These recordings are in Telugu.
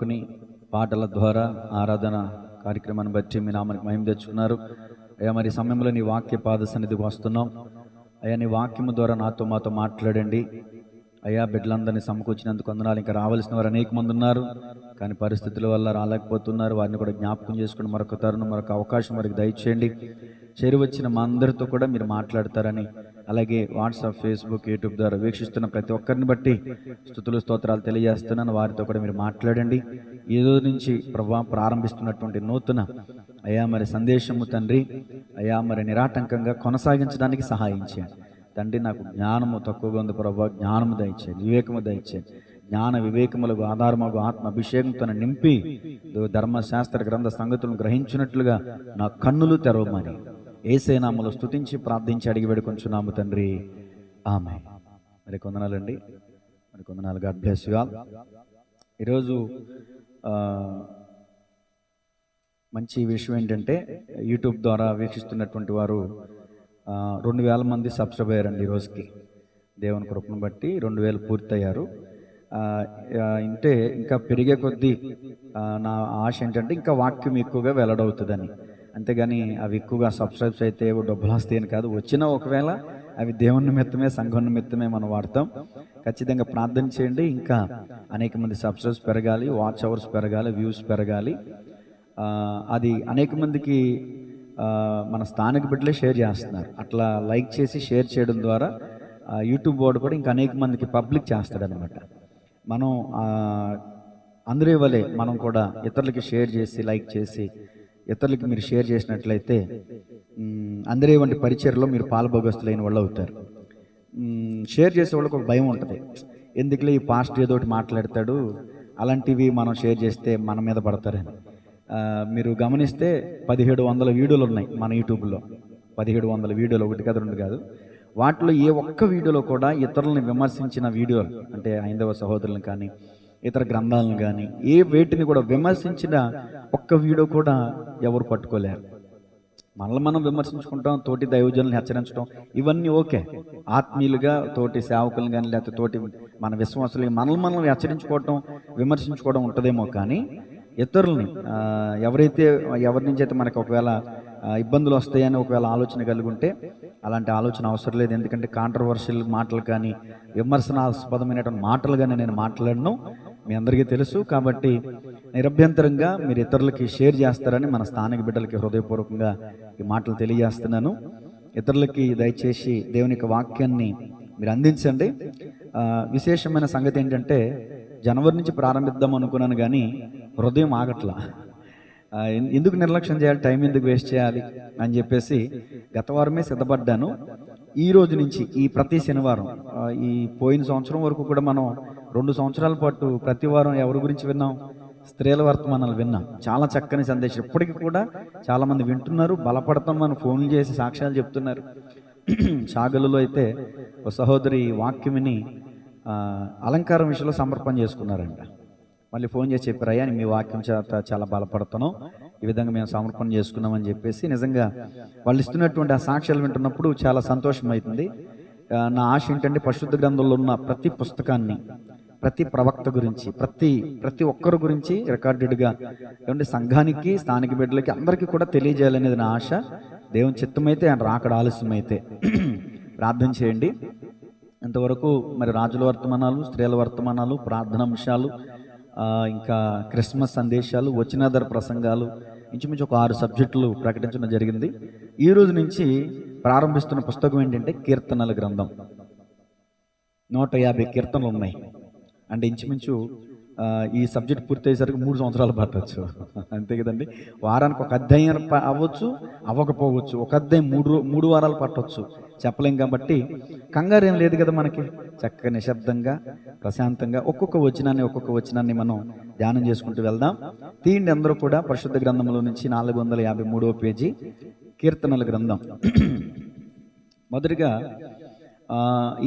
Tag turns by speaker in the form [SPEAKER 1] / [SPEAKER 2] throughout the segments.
[SPEAKER 1] కొన్ని పాటల ద్వారా ఆరాధన కార్యక్రమాన్ని బట్టి మీ నామానికి మహిమ తెచ్చుకున్నారు. అయ్యా, మరి సమయంలో నీ వాక్య పాద సన్నిధికి వస్తున్నాం. అయ్యా, నీ వాక్యము ద్వారా మాతో మాట్లాడండి. అయ్యా, బిడ్డలందరినీ సమకూర్చినందుకు వందనాలు. ఇంకా రావాల్సిన వారు అనేక మంది ఉన్నారు, కానీ పరిస్థితుల వల్ల రాలేకపోతున్నారు. వారిని కూడా జ్ఞాపకం చేసుకుని మరొక తరుణం, మరొక అవకాశం వారికి దయచేయండి. చేరువచ్చిన మా అందరితో కూడా మీరు మాట్లాడతారని, అలాగే వాట్సాప్, ఫేస్బుక్, యూట్యూబ్ ద్వారా వీక్షిస్తున్న ప్రతి ఒక్కరిని బట్టి స్తుతులు స్తోత్రాలు తెలియజేస్తున్నాను. వారితో కూడా మీరు మాట్లాడండి. ఈ రోజు నుంచి ప్రారంభిస్తున్నటువంటి నూతన అయ్యా మరి సందేశము తండ్రి, అయ్యా మరి నిరాటంకంగా కొనసాగించడానికి సహాయం చేయండి తండ్రి. నాకు జ్ఞానము తక్కువగా ఉంది ప్రభా, జ్ఞానము దయచేయండి, వివేకము దయచేయండి. జ్ఞాన వివేకములకు ఆధారమగు ఆత్మ అభిషేకంతో నింపి ధర్మశాస్త్ర గ్రంథ సంగతులను గ్రహించినట్లుగా నా కన్నులు తెరవమని యేసయ్య నామములో స్తుతించి ప్రార్థించి అడిగి వేడుకొంచున్నాము తండ్రి, ఆమేన్. మరి కొందనాలండి, మరి కొందనాలు. God bless you all. ఈరోజు మంచి విషయం ఏంటంటే, యూట్యూబ్ ద్వారా వీక్షిస్తున్నటువంటి వారు 2000 మంది సబ్స్క్రైబ్ అయ్యారండి. ఈరోజుకి దేవుని కృపను బట్టి 2000 పూర్తయ్యారు. అంటే ఇంకా పెరిగే కొద్దీ నా ఆశ ఏంటంటే ఇంకా వాక్యం ఎక్కువగా వెల్లడవుతుందని. అంతేగాని అవి ఎక్కువగా సబ్స్క్రైబ్స్ అయితే డబ్బులు వస్తాయని కాదు. వచ్చినా ఒకవేళ అవి దేవుని నిమిత్తమే, సంఘం నిమిత్తమే మనం వాడతాం. ఖచ్చితంగా ప్రార్థన చేయండి. ఇంకా అనేక మంది సబ్స్క్రైబ్స్ పెరగాలి, వాచ్ అవర్స్ పెరగాలి, వ్యూస్ పెరగాలి. అది అనేక మందికి మన స్థానిక బిడ్డలే షేర్ చేస్తున్నారు. అట్లా లైక్ చేసి షేర్ చేయడం ద్వారా యూట్యూబ్ వాడు కూడా ఇంకా అనేక మందికి పబ్లిక్ చేస్తాడనమాట. మనం అందరి వలె మనం కూడా ఇతరులకి షేర్ చేసి, లైక్ చేసి ఇతరులకి మీరు షేర్ చేసినట్లయితే అందరి వంటి పరిచర్లో మీరు పాలుభోగస్తులైన వాళ్ళు అవుతారు. షేర్ చేసే వాళ్ళకి ఒక భయం ఉంటుంది, ఎందుకులే ఈ పాస్ట్ ఏదోటి మాట్లాడతాడు, అలాంటివి మనం షేర్ చేస్తే మన మీద పడతారని. మీరు గమనిస్తే 1700 వీడియోలు ఉన్నాయి మన యూట్యూబ్లో. 1700 వీడియోలు, ఒకటి కాదు రెండు కాదు. వాటిలో ఏ ఒక్క వీడియోలో కూడా ఇతరులను విమర్శించిన వీడియోలు, అంటే హైందవ సహోదరులను కానీ ఇతర గ్రంథాలను కానీ ఏ వేటిని కూడా విమర్శించిన ఒక్క వీడియో కూడా ఎవరు పట్టుకోలేరు. మనల్ని మనం విమర్శించుకుంటాం, తోటి దైవజనులను హెచ్చరించడం, ఇవన్నీ ఓకే. ఆత్మీయులుగా తోటి సేవకులను కానీ లేకపోతే తోటి మన విశ్వాసులు మనల్ని మనం హెచ్చరించుకోవటం, విమర్శించుకోవడం ఉంటుందేమో, కానీ ఇతరులని ఎవరి నుంచి అయితే మనకు ఒకవేళ ఇబ్బందులు వస్తాయని ఒకవేళ ఆలోచన కలిగి ఉంటే అలాంటి ఆలోచన అవసరం లేదు. ఎందుకంటే కాంట్రవర్షియల్ మాటలు కానీ విమర్శనాస్పదమైనటువంటి మాటలు కానీ నేను మాట్లాడను, మీ అందరికీ తెలుసు. కాబట్టి నిరభ్యంతరంగా మీరు ఇతరులకి షేర్ చేస్తారని మన స్థానిక బిడ్డలకి హృదయపూర్వకంగా ఈ మాటలు తెలియజేస్తున్నాను. ఇతరులకి దయచేసి దేవుని యొక్క వాక్యాన్ని మీరు అందించండి. విశేషమైన సంగతి ఏంటంటే, జనవరి నుంచి ప్రారంభిద్దాం అనుకున్నాను, కానీ హృదయం ఆగట్లా. ఎందుకు నిర్లక్ష్యం చేయాలి, టైం ఎందుకు వేస్ట్ చేయాలి అని చెప్పేసి గత వారమే సిద్ధపడ్డాను. ఈ రోజు నుంచి ఈ ప్రతి శనివారం, ఈ పోయిన సంవత్సరం వరకు కూడా మనం 2 సంవత్సరాల పాటు ప్రతి వారం ఎవరి గురించి విన్నాం? స్త్రీల వర్తమానాలు విన్నాం. చాలా చక్కని సందేశం. ఇప్పటికీ కూడా చాలామంది వింటున్నారు, బలపడతాం, మనం ఫోన్లు చేసి సాక్ష్యాలు చెప్తున్నారు. సాగలలో అయితే ఒక సహోదరి వాక్యం విని అలంకారం విషయంలో సమర్పణ చేసుకున్నారంట. మళ్ళీ ఫోన్ చేసి చెప్పారు, అయ్యా మీ వాక్యం చేత చాలా బలపడుతున్నాం, ఈ విధంగా మేము సమర్పణ చేసుకున్నామని చెప్పేసి. నిజంగా వాళ్ళు ఇస్తున్నటువంటి ఆ సాక్ష్యాలు వింటున్నప్పుడు చాలా సంతోషం అవుతుంది. నా ఆశ ఏంటంటే, పరిశుద్ధ గ్రంథంలో ఉన్న ప్రతి పుస్తకాన్ని, ప్రతి ప్రవక్త గురించి, ప్రతి ఒక్కరి గురించి రికార్డెడ్గా ఏమంటే సంఘానికి, స్థానిక బిడ్డలకి, అందరికీ కూడా తెలియజేయాలనేది నా ఆశ. దేవుని చిత్తమైతే, ఆయన రాకడ ఆలస్యమైతే ప్రార్థన చేయండి. ఇంతవరకు మరి రాజుల వర్తమానాలు, స్త్రీల వర్తమానాలు, ప్రార్థనాంశాలు, ఇంకా క్రిస్మస్ సందేశాలు, వచనాధార ప్రసంగాలు, ఇంచుమించు ఒక 6 సబ్జెక్టులు ప్రకటించడం జరిగింది. ఈ రోజు నుంచి ప్రారంభిస్తున్న పుస్తకం ఏంటంటే కీర్తనల గ్రంథం. 150 కీర్తనలు ఉన్నాయి. అంటే ఇంచుమించు ఈ సబ్జెక్ట్ పూర్తయ్యేసరికి 3 సంవత్సరాలు పట్టవచ్చు, అంతే కదండి. వారానికి ఒక అధ్యాయం అవ్వచ్చు, అవ్వకపోవచ్చు. ఒక అధ్యాయం 3 వారాలు పట్టవచ్చు, చెప్పలేం. కాబట్టి కంగారు ఏం లేదు కదా మనకి. చక్కగా నిశ్శబ్దంగా, ప్రశాంతంగా ఒక్కొక్క వచనాన్ని మనం ధ్యానం చేసుకుంటూ వెళ్దాం. తీయండి అందరూ కూడా పరిశుద్ధ గ్రంథంలో నుంచి 453వ పేజీ కీర్తనల గ్రంథం. మొదటిగా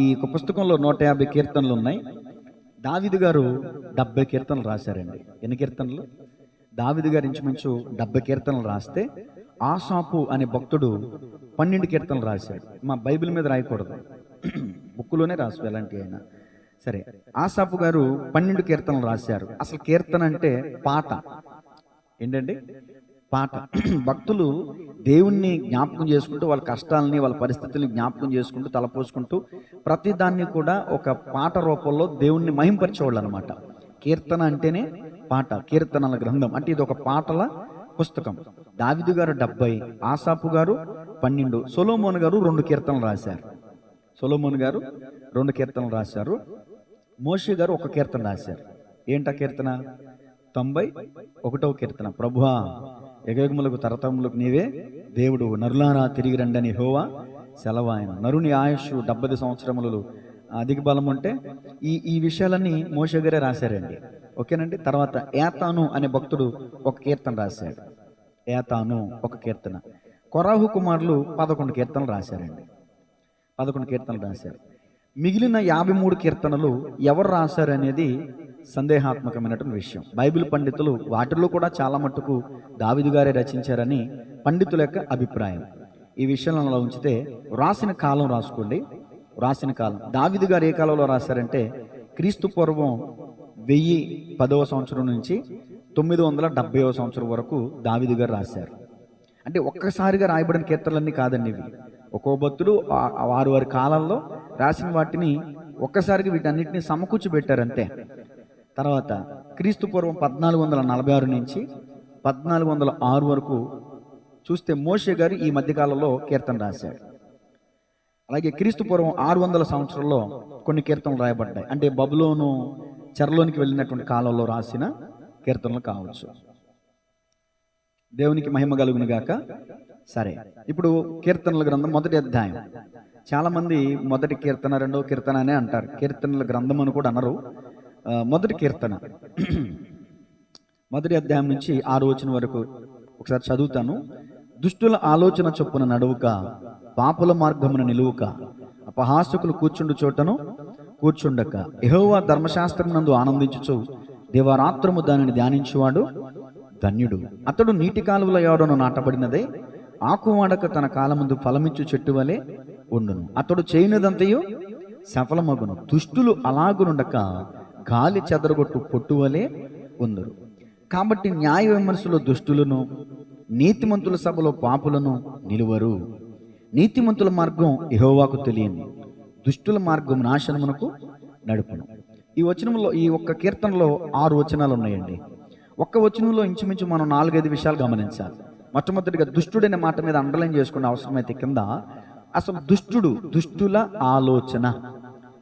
[SPEAKER 1] ఈ పుస్తకంలో 150 కీర్తనలు ఉన్నాయి. దావీదు గారు 70 కీర్తనలు రాశారండి. ఎన్ని కీర్తనలు? దావీదు గారు ఇంచుమించు 70 కీర్తనలు రాస్తే, ఆసాపు అనే భక్తుడు 12 కీర్తనలు రాశాడు. మా బైబిల్ మీద రాయకూడదు, బుక్కులోనే రాసు ఎలాంటి అయినా. సరే, ఆసాపు గారు 12 కీర్తనలు రాశారు. అసలు కీర్తన అంటే పాట. ఏంటండి? పాట. భక్తులు దేవుణ్ణి జ్ఞాపకం చేసుకుంటూ, వాళ్ళ కష్టాలని, వాళ్ళ పరిస్థితుల్ని జ్ఞాపకం చేసుకుంటూ, తలపోసుకుంటూ ప్రతి దాన్ని కూడా ఒక పాట రూపంలో దేవుణ్ణి మహింపరిచేవాళ్ళు అనమాట. కీర్తన అంటేనే పాట. కీర్తనల గ్రంథం అంటే ఇది ఒక పాటల పుస్తకం. దావీదు గారు 70, ఆసాపు గారు 12, సొలొమోను గారు 2 కీర్తనలు రాశారు. సొలొమోను గారు 2 కీర్తనలు రాశారు. మోషే గారు 1 కీర్తన రాశారు. ఏంటా కీర్తన? 91వ కీర్తన. ప్రభువా, యుగయుగములకు తరతరములకు నీవే దేవుడు, నరులారా తిరిగి రండని యెహోవా సెలవాయన. నరుని ఆయుష్ 70 సంవత్సరములు అధిక బలం అంటే ఈ విషయాలన్నీ మోషే గారే రాశారండి. ఓకేనండి. తర్వాత ఏతాను అనే భక్తుడు 1 కీర్తన రాశాడు. ఏతాను 1 కీర్తన. కొరాహు కుమారులు 11 కీర్తనలు రాశారండి. 11 కీర్తనలు రాశారు. మిగిలిన 53 కీర్తనలు ఎవరు రాశారు అనేది సందేహాత్మకమైనటువంటి విషయం. బైబిల్ పండితులు వాటిల్లో కూడా చాలా మట్టుకు దావీదు గారే రచించారని పండితుల యొక్క అభిప్రాయం. ఈ విషయంలో అలా ఉంచితే రాసిన కాలం రాసుకోండి. రాసిన కాలం దావీదు గారు ఏ కాలంలో రాశారంటే క్రీస్తు పూర్వం 1010వ సంవత్సరం నుంచి 970వ సంవత్సరం వరకు దావీదు గారు రాశారు. అంటే ఒక్కసారిగా రాయబడిన కీర్తనలన్నీ కాదండి ఇవి. ఒక్కో భక్తుడు వారి కాలంలో రాసిన వాటిని ఒక్కసారిగా వీటన్నిటిని సమకూర్చి పెట్టారంతే. తర్వాత క్రీస్తు పూర్వం 1446 నుంచి 1406 వరకు చూస్తే మోషే గారు ఈ మధ్యకాలంలో కీర్తన రాశాడు. అలాగే క్రీస్తు పూర్వం 600 సంవత్సరంలో కొన్ని కీర్తనలు రాయబడ్డాయి. అంటే బబులోను చెరలోనికి వెళ్ళినటువంటి కాలంలో రాసిన కీర్తనలు కావచ్చు. దేవునికి మహిమ కలుగును గాక. సరే, ఇప్పుడు కీర్తనల గ్రంథం 1వ అధ్యాయం. చాలామంది 1వ కీర్తన 2వ కీర్తన అనే అంటారు. కీర్తనల గ్రంథం అని కూడా అనరు. 1వ కీర్తన 1వ అధ్యాయం నుంచి 6వ వచనం వరకు ఒకసారి చదువుతాను. దుష్టుల ఆలోచన చొప్పున నడువుక, పాపుల మార్గమున నిలువుక, అపహాసకులు కూర్చుండు చోటను కూర్చుండక, యెహోవా ధర్మశాస్త్రమునందు ఆనందించుచు దివారాత్రము దానిని ధ్యానించువాడు ధన్యుడు. అతడు నీటి కాలువల యొద్దను నాటబడినదే, ఆకు వాడక తన కాలముందు ఫలమిచ్చు చెట్టు వలె ఉండును. అతడు చేయనిదంతయు సఫలమగును. దుష్టులు అలాగునుండక గాలి చెదరగొట్టు పొట్టు వలె ఉందరు. కాబట్టి న్యాయ విమర్శలో దుష్టులను, నీతిమంతుల సభలో పాపులను నిలువరు. నీతిమంతుల మార్గం యెహోవాకు తెలియని, దుష్టుల మార్గం నాశనమునకు నడుపును. ఈ వచనంలో, ఈ ఒక్క కీర్తనలో 6 వచనాలు ఉన్నాయండి. ఒక్క వచనంలో ఇంచుమించు మనం 4-5 విషయాలు గమనించాలి. మొట్టమొదటిగా దుష్టుడనే మాట మీద అండర్లైన్ చేసుకునే అవసరమైతే కింద అసలు దుష్టుల ఆలోచన.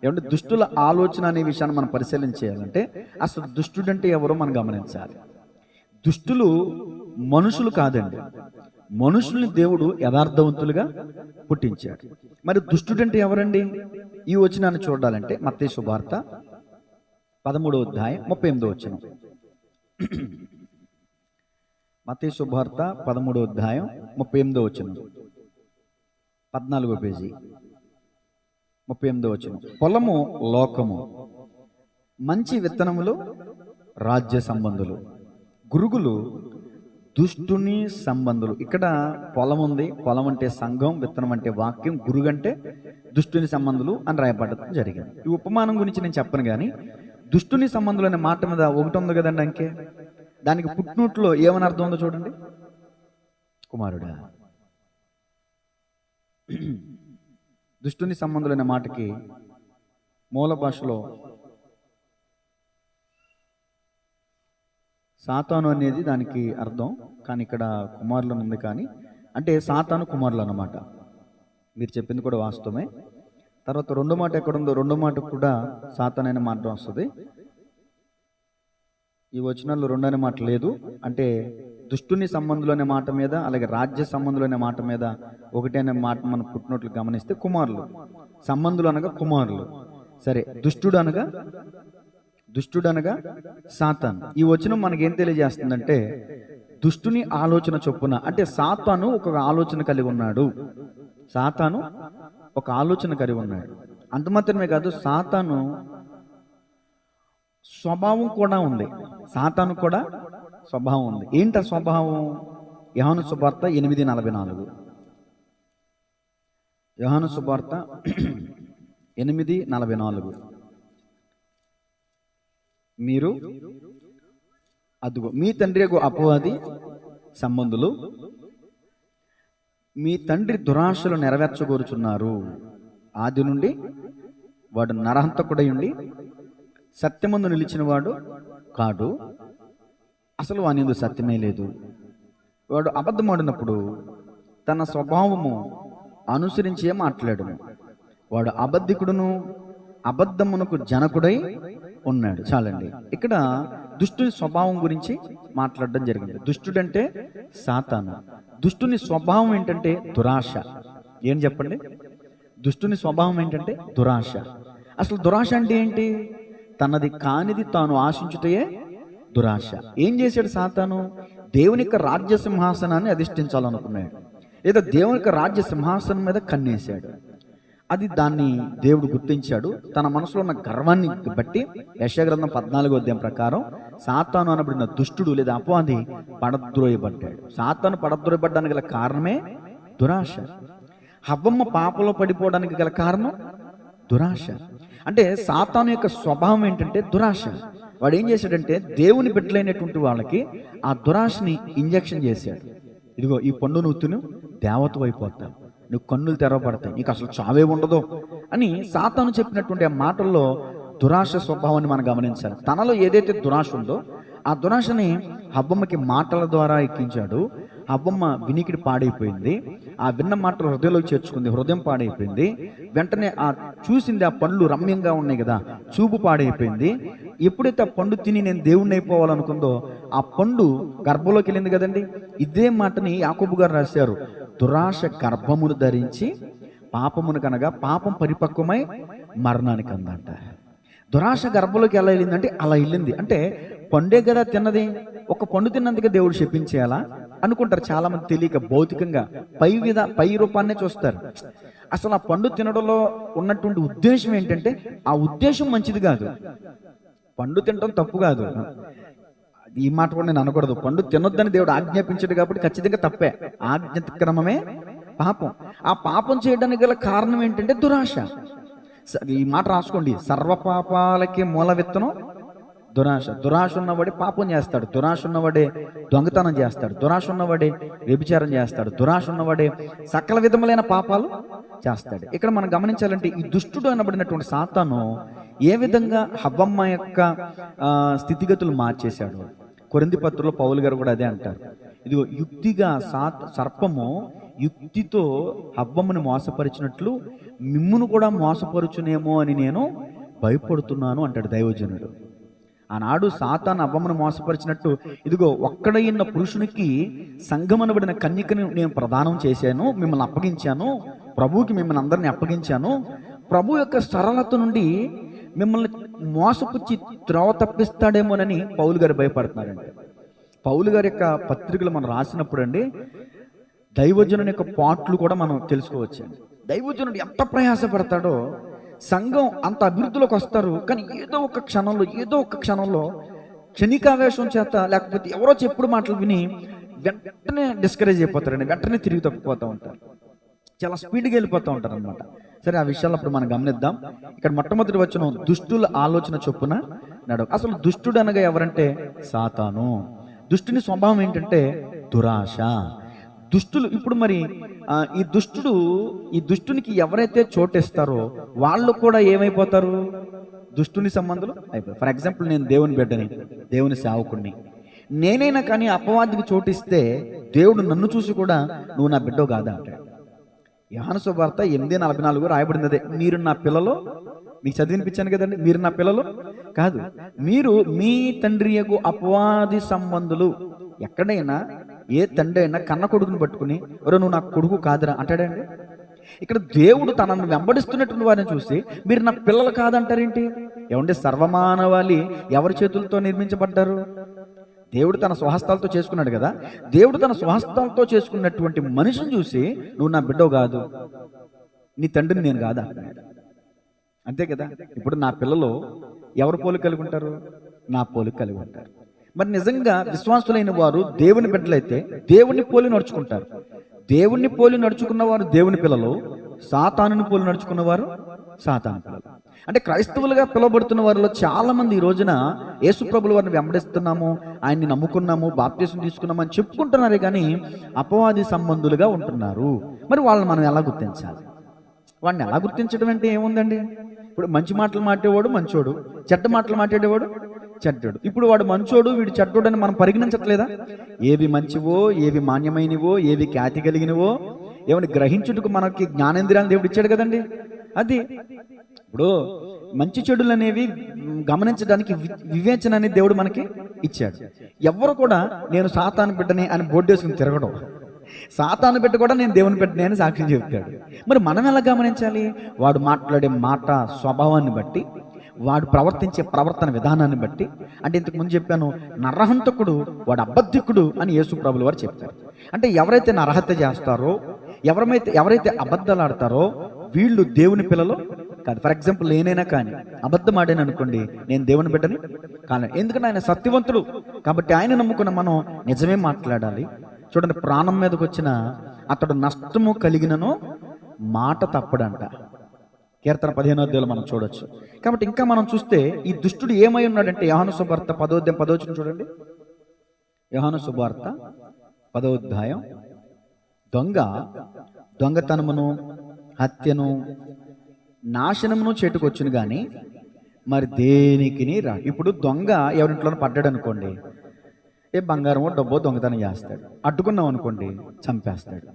[SPEAKER 1] ఏమంటే దుష్టుల ఆలోచన అనే విషయాన్ని మనం పరిశీలన చేయాలంటే అసలు దుష్టుడంటే ఎవరో మనం గమనించాలి. దుష్టులు మనుషులు కాదండి. మనుషుల్ని దేవుడు యథార్థవంతులుగా పుట్టించాడు. మరి దుష్టుడంటే ఎవరండి? ఈ వచనాన్ని చూడాలంటే మత్తయి సువార్త 13వ అధ్యాయం 38వ వచనం. మత్తయి సువార్త 13వ అధ్యాయం 38వ వచనం, 14వ పేజీ, 38వ వచనం. పొలము లోకము, మంచి విత్తనములు రాజ్య సంబంధులు, గురుగులు దుష్టుని సంబంధులు. ఇక్కడ పొలం ఉంది. పొలం అంటే సంఘం, విత్తనం అంటే వాక్యం, గురుగు అంటే దుష్టుని సంబంధులు అని రాయబడటం జరిగింది. ఈ ఉపమానం గురించి నేను చెప్పను కానీ దుష్టుని సంబంధులు అనే మాట మీద ఒకటి ఉంది కదండి అంకే. దానికి పుట్టినట్లో ఏమని అర్థం ఉందో చూడండి. కుమారుడా. దుష్టుని సంబంధులు అనే మాటకి మూల భాషలో సాతాను అనేది దానికి అర్థం, కానీ ఇక్కడ కుమారులు ఉంది. కానీ అంటే సాతాను కుమారులు అన్నమాట. మీరు చెప్పింది కూడా వాస్తవమే. తర్వాత 2వ మాట ఎక్కడుందో 2వ మాట కూడా సాతాను అనే మాట వస్తుంది. ఈ వచనాల్లో 2 అనే మాట లేదు. అంటే దుష్టుని సంబంధులు అనే మాట మీద, అలాగే రాజ్య సంబంధులు అనే మాట మీద ఒకటే అనే మాట మనం పుట్టినట్లు గమనిస్తే కుమారులు, సంబంధులు అనగా కుమారులు. సరే, దుష్టుడు అనగా సాతాను. ఈ వచనం మనకేం తెలియజేస్తుందంటే దుష్టుని ఆలోచన చొప్పున, అంటే సాతాను ఒక ఆలోచన కలిగి ఉన్నాడు. సాతాను ఒక ఆలోచన కలిగి ఉన్నాడు. అంత మాత్రమే కాదు, సాతాను స్వభావం కూడా ఉంది. సాతాను కూడా స్వభావం ఉంది. ఏంట స్వభావం? యోహాను సువార్త 8:44. యోహాను సువార్త 8:44. మీరు అదుగో మీ తండ్రి అపవాది సంబంధులు మీ తండ్రి దురాశలు నెరవేర్చగోరుచున్నారు. ఆది నుండి వాడు నరహంతకుడై ఉండి సత్యమందు నిలిచిన వాడు కాడు, అసలు వాని యందు సత్యమే లేదు. వాడు అబద్ధమాడినప్పుడు తన స్వభావము అనుసరించే మాట్లాడును. వాడు అబద్ధికుడును అబద్ధమునకు జనకుడై ఉన్నాడు. చాలండి. ఇక్కడ దుష్టుని స్వభావం గురించి మాట్లాడడం జరిగింది. దుష్టుడంటే సాతాను. దుష్టుని స్వభావం ఏంటంటే దురాశ. ఏం చెప్పండి? దుష్టుని స్వభావం ఏంటంటే దురాశ. అసలు దురాశ అంటే ఏంటి? తనది కానిది తాను ఆశించుటయే దురాశ. ఏం చేశాడు సాతాను? దేవుని యొక్క రాజ్య సింహాసనాన్ని అధిష్ఠించాలనుకున్నాడు, లేదా దేవుని యొక్క రాజ్య సింహాసనం మీద కన్నేశాడు. దాన్ని దేవుడు గుర్తించాడు. తన మనసులో ఉన్న గర్వాన్ని బట్టి యెషయా గ్రంథం 14వ అధ్యాయం ప్రకారం సాతాను అనబడిన దుష్టుడు లేదా అపవాది పడద్రోయబడ్డాడు. సాతాను పడద్రోయబడ్డానికి గల కారణమే దురాశ. హవ్వమ్మ పాపంలో పడిపోవడానికి గల కారణం దురాశ. అంటే సాతాను యొక్క స్వభావం ఏంటంటే దురాశ. వాడు ఏం చేశాడంటే దేవుని బిడ్డలైనటువంటి వాళ్ళకి ఆ దురాశని ఇంజెక్షన్ చేశాడు. ఇదిగో ఈ పండు నువ్వు తిను, దేవత అయిపోతావు, నువ్వు కన్నులు తెరవబడతాయి, నీకు అసలు చావే ఉండదు అని సాతాను చెప్పినటువంటి ఆ మాటల్లో దురాశ స్వభావాన్ని మనం గమనించాలి. తనలో ఏదైతే దురాశ ఉందో ఆ దురాశని హవ్వమ్మకి మాటల ద్వారా ఎక్కించాడు. హవ్వమ్మ వినికిడి పాడైపోయింది. ఆ విన్న మాటలు హృదయంలోకి చేర్చుకుంది, హృదయం పాడైపోయింది. వెంటనే ఆ చూసింది, ఆ పండ్లు రమ్యంగా ఉన్నాయి కదా, చూపు పాడైపోయింది. ఎప్పుడైతే ఆ పండు తిని నేను దేవుణ్ణి అయిపోవాలనుకుందో ఆ పండు గర్భంలోకి వెళ్ళింది కదండి. ఇదే మాటని యాకోబు గారు రాశారు. దురాశ గర్భమును ధరించి పాపమును కనగా పాపం పరిపక్వమై మరణానికి అందంట. దురాశ గర్భంలోకి ఎలా వెళ్ళిందంటే అలా వెళ్ళింది. అంటే పండే కదా తిన్నది, ఒక పండు తిన్నందుకే దేవుడు శపించేయాలా అనుకుంటారు చాలా మంది. తెలియక భౌతికంగా పై రూపాన్నే చూస్తారు. అసలు ఆ పండు తినడంలో ఉన్నటువంటి ఉద్దేశం ఏంటంటే ఆ ఉద్దేశం మంచిది కాదు. పండు తినడం తప్పు కాదు, ఈ మాట కూడా నేను అనకూడదు. పండు తినొద్దని దేవుడు ఆజ్ఞాపించాడు కాబట్టి ఖచ్చితంగా తప్పే. ఆజ్ఞాతిక్రమమే పాపం. ఆ పాపం చేయడానికి గల కారణం ఏంటంటే దురాశ. ఈ మాట రాసుకోండి. సర్వ పాపాలకి మూల విత్తనం దురాశ. దురాశ ఉన్నవాడే పాపం చేస్తాడు, దురాశ ఉన్నవాడే దొంగతనం చేస్తాడు, దురాశ ఉన్నవాడే వ్యభిచారం చేస్తాడు, దురాశ ఉన్నవాడే సకల విధములైన పాపాలు చేస్తాడు. ఇక్కడ మనం గమనించాలంటే ఈ దుష్టుడు అనబడినటువంటి సాతాను ఏ విధంగా హవ్వమ్మ యొక్క స్థితిగతులు మార్చేశాడు. కొరింథీ పత్రికలో పౌలు గారు కూడా అదే అంటారు. ఇదిగో యుక్తిగా సర్పము యుక్తితో హవ్వమ్మని మోసపరిచినట్లు మిమ్మును కూడా మోసపరుచునేమో అని నేను భయపడుతున్నాను అంటాడు దైవజనుడు. ఆనాడు సాతాను హవ్వమ్మను మోసపరిచినట్టు ఇదిగో ఒక్కడైన పురుషునికి సంఘమనబడిన కన్యకని నేను ప్రదానం చేశాను, మిమ్మల్ని అప్పగించాను, ప్రభువుకి మిమ్మల్ని అందరినీ అప్పగించాను. ప్రభు యొక్క సరళత నుండి మిమ్మల్ని మోసపుచ్చి త్రోవ తప్పిస్తాడేమోనని పౌలు గారు భయపడుతున్నారండి. పౌలు గారి యొక్క పత్రికలు మనం రాసినప్పుడు అండి దైవజనుని యొక్క పాటలు కూడా మనం తెలుసుకోవచ్చండి. దైవజనుడు ఎంత ప్రయాసపడతాడో సంఘం అంత అభివృద్ధిలోకి వస్తారు, కానీ ఏదో ఒక క్షణంలో క్షణికావేశం చేత లేకపోతే ఎవరో చెప్పుడు మాటలు విని వెంటనే డిస్కరేజ్ అయిపోతారండి, వెంటనే తిరిగి తప్పిపోతూ ఉంటారు, చాలా స్పీడ్గా వెళ్ళిపోతూ ఉంటారు అనమాట. సరే, ఆ విషయాలు అప్పుడు మనం గమనిద్దాం. ఇక్కడ మొట్టమొదటి వచనం దుష్టుల ఆలోచన చొప్పున నడవ. అసలు దుష్టుడు అనగా ఎవరంటే సాతాను. దుష్టుని స్వభావం ఏంటంటే దురాశ. దుష్టులు ఇప్పుడు మరి ఈ దుష్టునికి ఎవరైతే చోటిస్తారో వాళ్ళు కూడా ఏమైపోతారు? దుష్టుని సంబంధులు అయిపోతారు. ఫర్ ఎగ్జాంపుల్, నేను దేవుని బిడ్డని, దేవుని సేవకుడిని, నేనైనా కానీ అపవాదికి చోటిస్తే దేవుడు నన్ను చూసి కూడా నువ్వు నా బిడ్డో కాదా అంటాడు. యోహాను సువార్త 8:44 రాయబడింది అదే. మీరు నా పిల్లలు, మీకు చదివినిపించాను కదండి, మీరు నా పిల్లలు కాదు, మీరు మీ తండ్రి యొక్క అపవాది సంబంధులు. ఎక్కడైనా ఏ తండ్రి అయినా కన్న కొడుకుని పట్టుకుని ఎవరో నువ్వు నా కొడుకు కాదురా అంటాడండి. ఇక్కడ దేవుడు తనను వెంబడిస్తున్నటువంటి వారిని చూసి మీరు నా పిల్లలు కాదంటారేంటి? ఏమంటే సర్వమానవాళి ఎవరి చేతులతో నిర్మించబడ్డారు? దేవుడు తన స్వహస్తాలతో చేసుకున్నాడు కదా. దేవుడు తన స్వహస్తాలతో చేసుకున్నటువంటి మనిషిని చూసి నువ్వు నా బిడ్డవు కాదు, నీ తండ్రిని నేను కాదా అంటున్నాడు. అంతే కదా. ఇప్పుడు నా పిల్లలు ఎవరు పోలిక కలిగి ఉంటారు? నా పోలిక కలిగి ఉంటారు. మరి నిజంగా విశ్వాసులైన వారు దేవుని బిడ్డలైతే దేవుణ్ణి పోలి నడుచుకుంటారు. దేవుణ్ణి పోలి నడుచుకున్న వారు దేవుని పిల్లలు, సాతానుని పోలి నడుచుకున్నవారు సాతాను పిల్లలు. అంటే క్రైస్తవులుగా పిలువబడుతున్న వారిలో చాలా మంది ఈ రోజున యేసుప్రభుల వారిని వెంబడిస్తున్నాము, ఆయన్ని నమ్ముకున్నాము, బాప్తిసం తీసుకున్నాము అని చెప్పుకుంటున్నారే కానీ అపవాది సంబంధులుగా ఉంటున్నారు. మరి వాళ్ళని మనం ఎలా గుర్తించాలి? వాడిని ఎలా గుర్తించడం అంటే ఏముందండి? ఇప్పుడు మంచి మాటలు మాట్లాడేవాడు మంచోడు, చెడ్డ మాటలు మాట్లాడేవాడు చెడ్డోడు. ఇప్పుడు వాడు మంచోడు, వీడు చెడ్డోడు అని మనం పరిగణించట్లేదా? ఏవి మంచివో, ఏవి మాన్యమైనవో, ఏవి ఖ్యాతి కలిగినవో ఏమని గ్రహించుటకు మనకి జ్ఞానేంద్రియాలను దేవుడు ఇచ్చాడు కదండి. అది ఇప్పుడు మంచి చెడులు అనేవి గమనించడానికి వివేచన అనేది దేవుడు మనకి ఇచ్చాడు. ఎవరు కూడా నేను సాతాను బిడ్డని అని బోర్డు వేసుకుని తిరగడం, సాతాను బిడ్డ కూడా నేను దేవుని బిడ్డని అని సాక్ష్యం చెప్తాడు. మరి మనం ఎలా గమనించాలి? వాడు మాట్లాడే మాట స్వభావాన్ని బట్టి, వాడు ప్రవర్తించే ప్రవర్తన విధానాన్ని బట్టి. అంటే ఇంతకు ముందు చెప్పాను, నరహంతకుడు వాడు అబద్ధికుడు అని యేసు ప్రభులు వారు చెప్తారు. అంటే ఎవరైతే నరహత్య చేస్తారో, ఎవరైతే అబద్ధాలు ఆడతారో వీళ్ళు దేవుని పిల్లలు కాదు. ఫర్ ఎగ్జాంపుల్ నేనైనా కానీ అబద్ధం ఆడాను అనుకోండి, నేను దేవుని బిడ్డని కాను. ఎందుకంటే ఆయన సత్యవంతుడు కాబట్టి ఆయన నమ్ముకున్న మనం నిజమే మాట్లాడాలి. చూడండి, ప్రాణం మీదకి వచ్చిన అతడు నష్టము కలిగినను మాట తప్పడంట. కీర్తన 15వ అధ్యాయంలో మనం చూడొచ్చు. కాబట్టి ఇంకా మనం చూస్తే ఈ దుష్టుడు ఏమై ఉన్నాడంటే యోహాను సువార్త 10వ అధ్యాయం 10వ వచనం చూడండి. యోహాను సువార్త 10వ అధ్యాయం, దొంగతనమును హత్యను నాశనమును చేటుకొచ్చును కానీ మరి దేనికి రా. ఇప్పుడు దొంగ ఎవరింట్లోనూ పడ్డాడు అనుకోండి, ఏ బంగారమో డబ్బో దొంగతనం చేస్తాడు. అడ్డుకున్నాం అనుకోండి చంపేస్తాడు.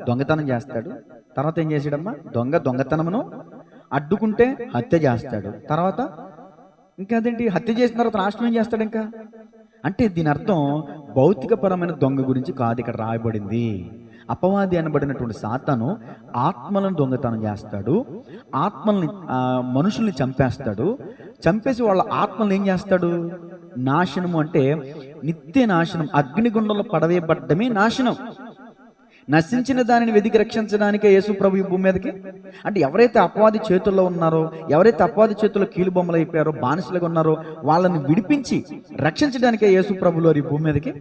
[SPEAKER 1] దొంగతనం చేస్తాడు. తర్వాత ఏం చేసాడమ్మా? దొంగతనమును అడ్డుకుంటే హత్య చేస్తాడు. తర్వాత ఇంకా అదేంటి, హత్య చేసిన తర్వాత నాశనం ఏం చేస్తాడు ఇంకా? అంటే దీని అర్థం భౌతికపరమైన దొంగ గురించి కాదు ఇక్కడ రాయబడింది. అపవాది అనబడినటువంటి సాతాను ఆత్మలను దొంగతనం చేస్తాడు, మనుషుల్ని చంపేస్తాడు. చంపేసి వాళ్ళ ఆత్మలను ఏం చేస్తాడు? నాశనము అంటే నిత్య నాశనం, అగ్నిగుండంలో పడవేయబడ్డమే నాశనం. నశించిన దానిని వెతికి రక్షించడానికే యేసు ప్రభు ఈ భూమి మీదకి. అంటే ఎవరైతే అపవాది చేతుల్లో ఉన్నారో, ఎవరైతే అపవాది చేతుల్లో కీలుబొమ్మలు అయిపోయారో, బానిసలుగా ఉన్నారో వాళ్ళని విడిపించి రక్షించడానికే యేసు ప్రభులు వారు ఈ భూమి మీదకి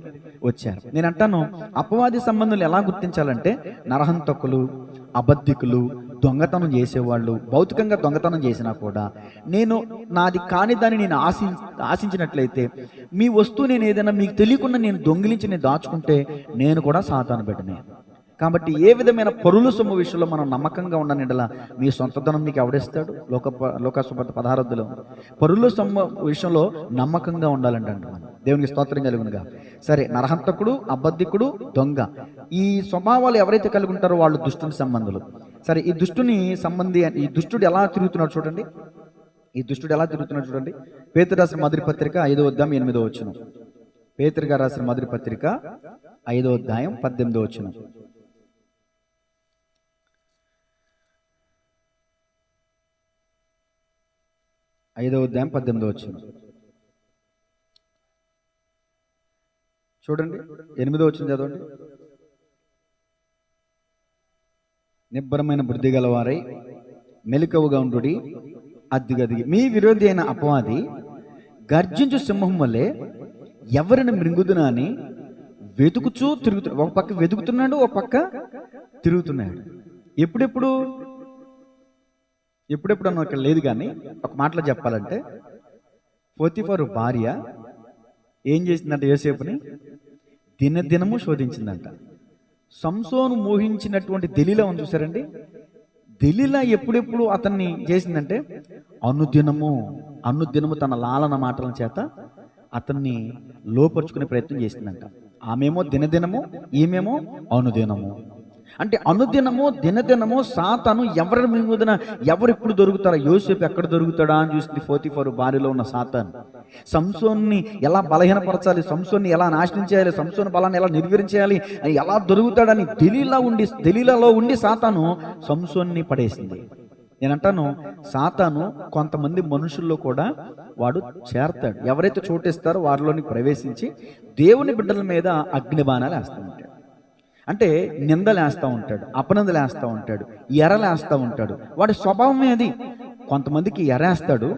[SPEAKER 1] వచ్చారు. నేను అంటాను, అపవాది సంబంధాలు ఎలా గుర్తించాలంటే నరహంతకులు, అబద్ధికులు, దొంగతనం చేసేవాళ్ళు, భౌతికంగా దొంగతనం చేసినా కూడా నేను నాది కాని దాన్ని నేను ఆశించినట్లయితే, మీ వస్తువు నేను ఏదైనా మీకు తెలియకుండా నేను దొంగిలించి నేను దాచుకుంటే నేను కూడా సాతాను బిడ్డనే. కాబట్టి ఏ విధమైన పరుల సొమ్ము విషయంలో మనం నమ్మకంగా ఉండనిడలా మీ సొంతధనం మీకు ఎవడిస్తాడు? లోకాసువార్త 16 పరుల సొమ్ము విషయంలో నమ్మకంగా ఉండాలంటే అంటున్నాను. దేవునికి స్తోత్రం కలుగునుగా. సరే, నరహంతకుడు, అబద్ధికుడు, దొంగ, ఈ స్వభావాలు ఎవరైతే కలిగి ఉంటారో వాళ్ళు దుష్టుని సంబంధులు. సరే, ఈ దుష్టుడు ఎలా తిరుగుతున్నాడు చూడండి. పేతురు రాసిన మొదటి పత్రిక 5వ అధ్యాయం 8వ వచనం. పేతురు గారు రాసిన మొదటి పత్రిక 5వ అధ్యాయం 18వ వచనం. 5వ అధ్యాయం 18వ వచనం చూడండి. 8వ వచనం చదవండి. నిబ్బరమైన బుద్ధి గలవారై మెలకువగా ఉండుడి, అద్దిగదిగి మీ విరోధి అయిన అపవాది గర్జించు సింహం వల్లే ఎవరిని మృంగుదునా అని వెతుకుచూ తిరుగుతున్నాడు. ఒక పక్క వెతుకుతున్నాడు, ఒక పక్క తిరుగుతున్నాడు. ఎప్పుడెప్పుడు అన్న ఇక్కడ లేదు, కానీ ఒక మాటలో చెప్పాలంటే పోతిఫరు భార్య ఏం చేసిందంటే యోసేపుని దినదినము శోధించిందంట. సంసోను మోహించినటువంటి దెలీలా ఉంది చూసారండి. దెలీలా ఎప్పుడెప్పుడు అతన్ని చేసిందంటే అనుదినము తన లాలన మాటల చేత అతన్ని లోపరుచుకునే ప్రయత్నం చేసిందంట. ఆమెమో దినదినము, ఈమెమో అనుదినము. అంటే అనుదినము దినదినము సాతాను ఎవరి మీదన ఎవరెప్పుడు దొరుకుతారా, యోసేపు ఎక్కడ దొరుకుతాడా అని చూసింది పోతిఫరు భార్యలో ఉన్న సాతాను. సంసోన్ని ఎలా బలహీనపరచాలి, సంసోన్ని ఎలా నాశనం చేయాలి, సంసోన్ బలాన్ని ఎలా నిర్వీర్చేయాలి అని ఎలా దొరుకుతాడని దెలీలాలో ఉండి సాతాను సంసోన్ని పడేసింది. నేనంటాను, సాతాను కొంతమంది మనుషుల్లో కూడా వాడు చేరతాడు. ఎవరైతే చోటిస్తారో వారిలోని ప్రవేశించి దేవుని బిడ్డల మీద అగ్నిబాణాలు వేస్తూ ఉంటాడు. అంటే నిందలేస్తూ ఉంటాడు, అపనందలేస్తూ ఉంటాడు, ఎరలేస్తూ ఉంటాడు. వాడి స్వభావమే అది. కొంతమందికి ఎరేస్తాడు,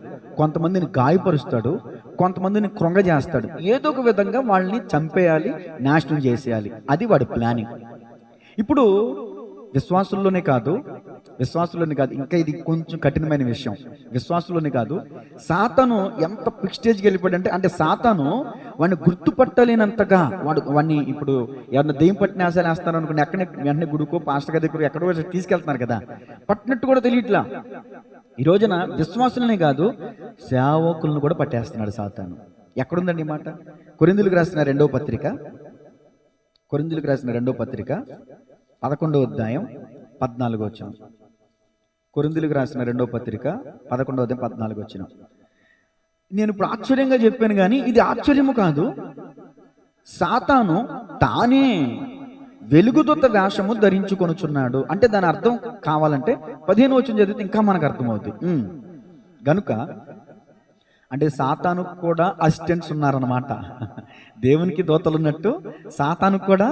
[SPEAKER 1] కొంతమందిని గాయపరుస్తాడు, కొంతమందిని కృంగజేస్తాడు. ఏదో ఒక విధంగా వాళ్ళని చంపేయాలి, నాశనం చేసేయాలి. అది వాడి ప్లానింగ్. ఇప్పుడు విశ్వాసుల్లోనే కాదు ఇంకా ఇది కొంచెం కఠినమైన విషయం. విశ్వాసుల్లోనే కాదు, సాతాను ఎంత పిక్ స్టేజ్కి వెళ్ళిపోయాడంటే, అంటే సాతాను వాడిని గుర్తుపట్టలేనంతగా వాడిని ఇప్పుడు ఎవరిని దెయ్యం పట్టిన ఆశలు వేస్తారు అనుకుని ఎక్కడనే వెంటనే గుడికో పాస్టర్ గారి దగ్గర ఎక్కడో తీసుకెళ్తున్నారు కదా, పట్టినట్టు కూడా తెలియట్లా. ఈ రోజున విశ్వాసులనే కాదు, సేవకులను కూడా పట్టేస్తున్నాడు సాతాను. ఎక్కడుందండి ఈ మాట? కొరింథీయులకు రాసిన రెండవ పత్రిక 11వ అధ్యాయం 14వ వచనం. కొరింథీయులకు రాసిన రెండవ పత్రిక 11వ అధ్యాయం 14వ వచనం. నేను ఇప్పుడు ఆశ్చర్యంగా చెప్పాను, కానీ ఇది ఆశ్చర్యము కాదు. సాతాను తానే వెలుగుదూత వేషము ధరించుకొనుచున్నాడు అంటే దాని అర్థం కావాలంటే 15వ వచనం చదివితే ఇంకా మనకు అర్థమవుతుంది. గనుక అంటే సాతానుకు కూడా అసిస్టెంట్స్ ఉన్నారన్నమాట. దేవునికి దూతలు ఉన్నట్టు సాతానుకు కూడా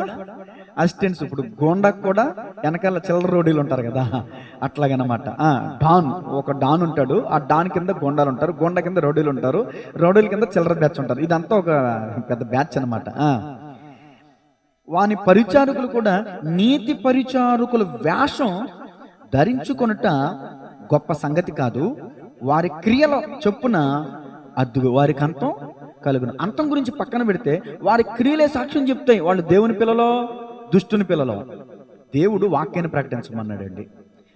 [SPEAKER 1] అసిస్టెంట్స్. ఇప్పుడు గోండాకు కూడా వెనకాల చిల్లర రోడీలు ఉంటారు కదా, అట్లాగనమాట. ఒక డాన్ ఉంటాడు, ఆ డాన్ కింద గోండాలు ఉంటారు, గోండా కింద రోడీలు ఉంటారు, రోడీల కింద చిల్లర బ్యాచ్ ఉంటారు. ఇదంతా ఒక పెద్ద బ్యాచ్ అనమాట. వాని పరిచారకులు కూడా నీతి పరిచారకుల వేషం ధరించుకొనుట గొప్ప సంగతి కాదు, వారి క్రియల చొప్పున అద్దుగు వారికి అంతం కలుగును. అంతం గురించి పక్కన పెడితే వారి క్రియలే సాక్ష్యం చెప్తాయి. వాళ్ళు దేవుని పిల్లలో, దుష్టుని పిల్లలో. దేవుడు వాక్యాన్ని ప్రకటించమన్నాడండి,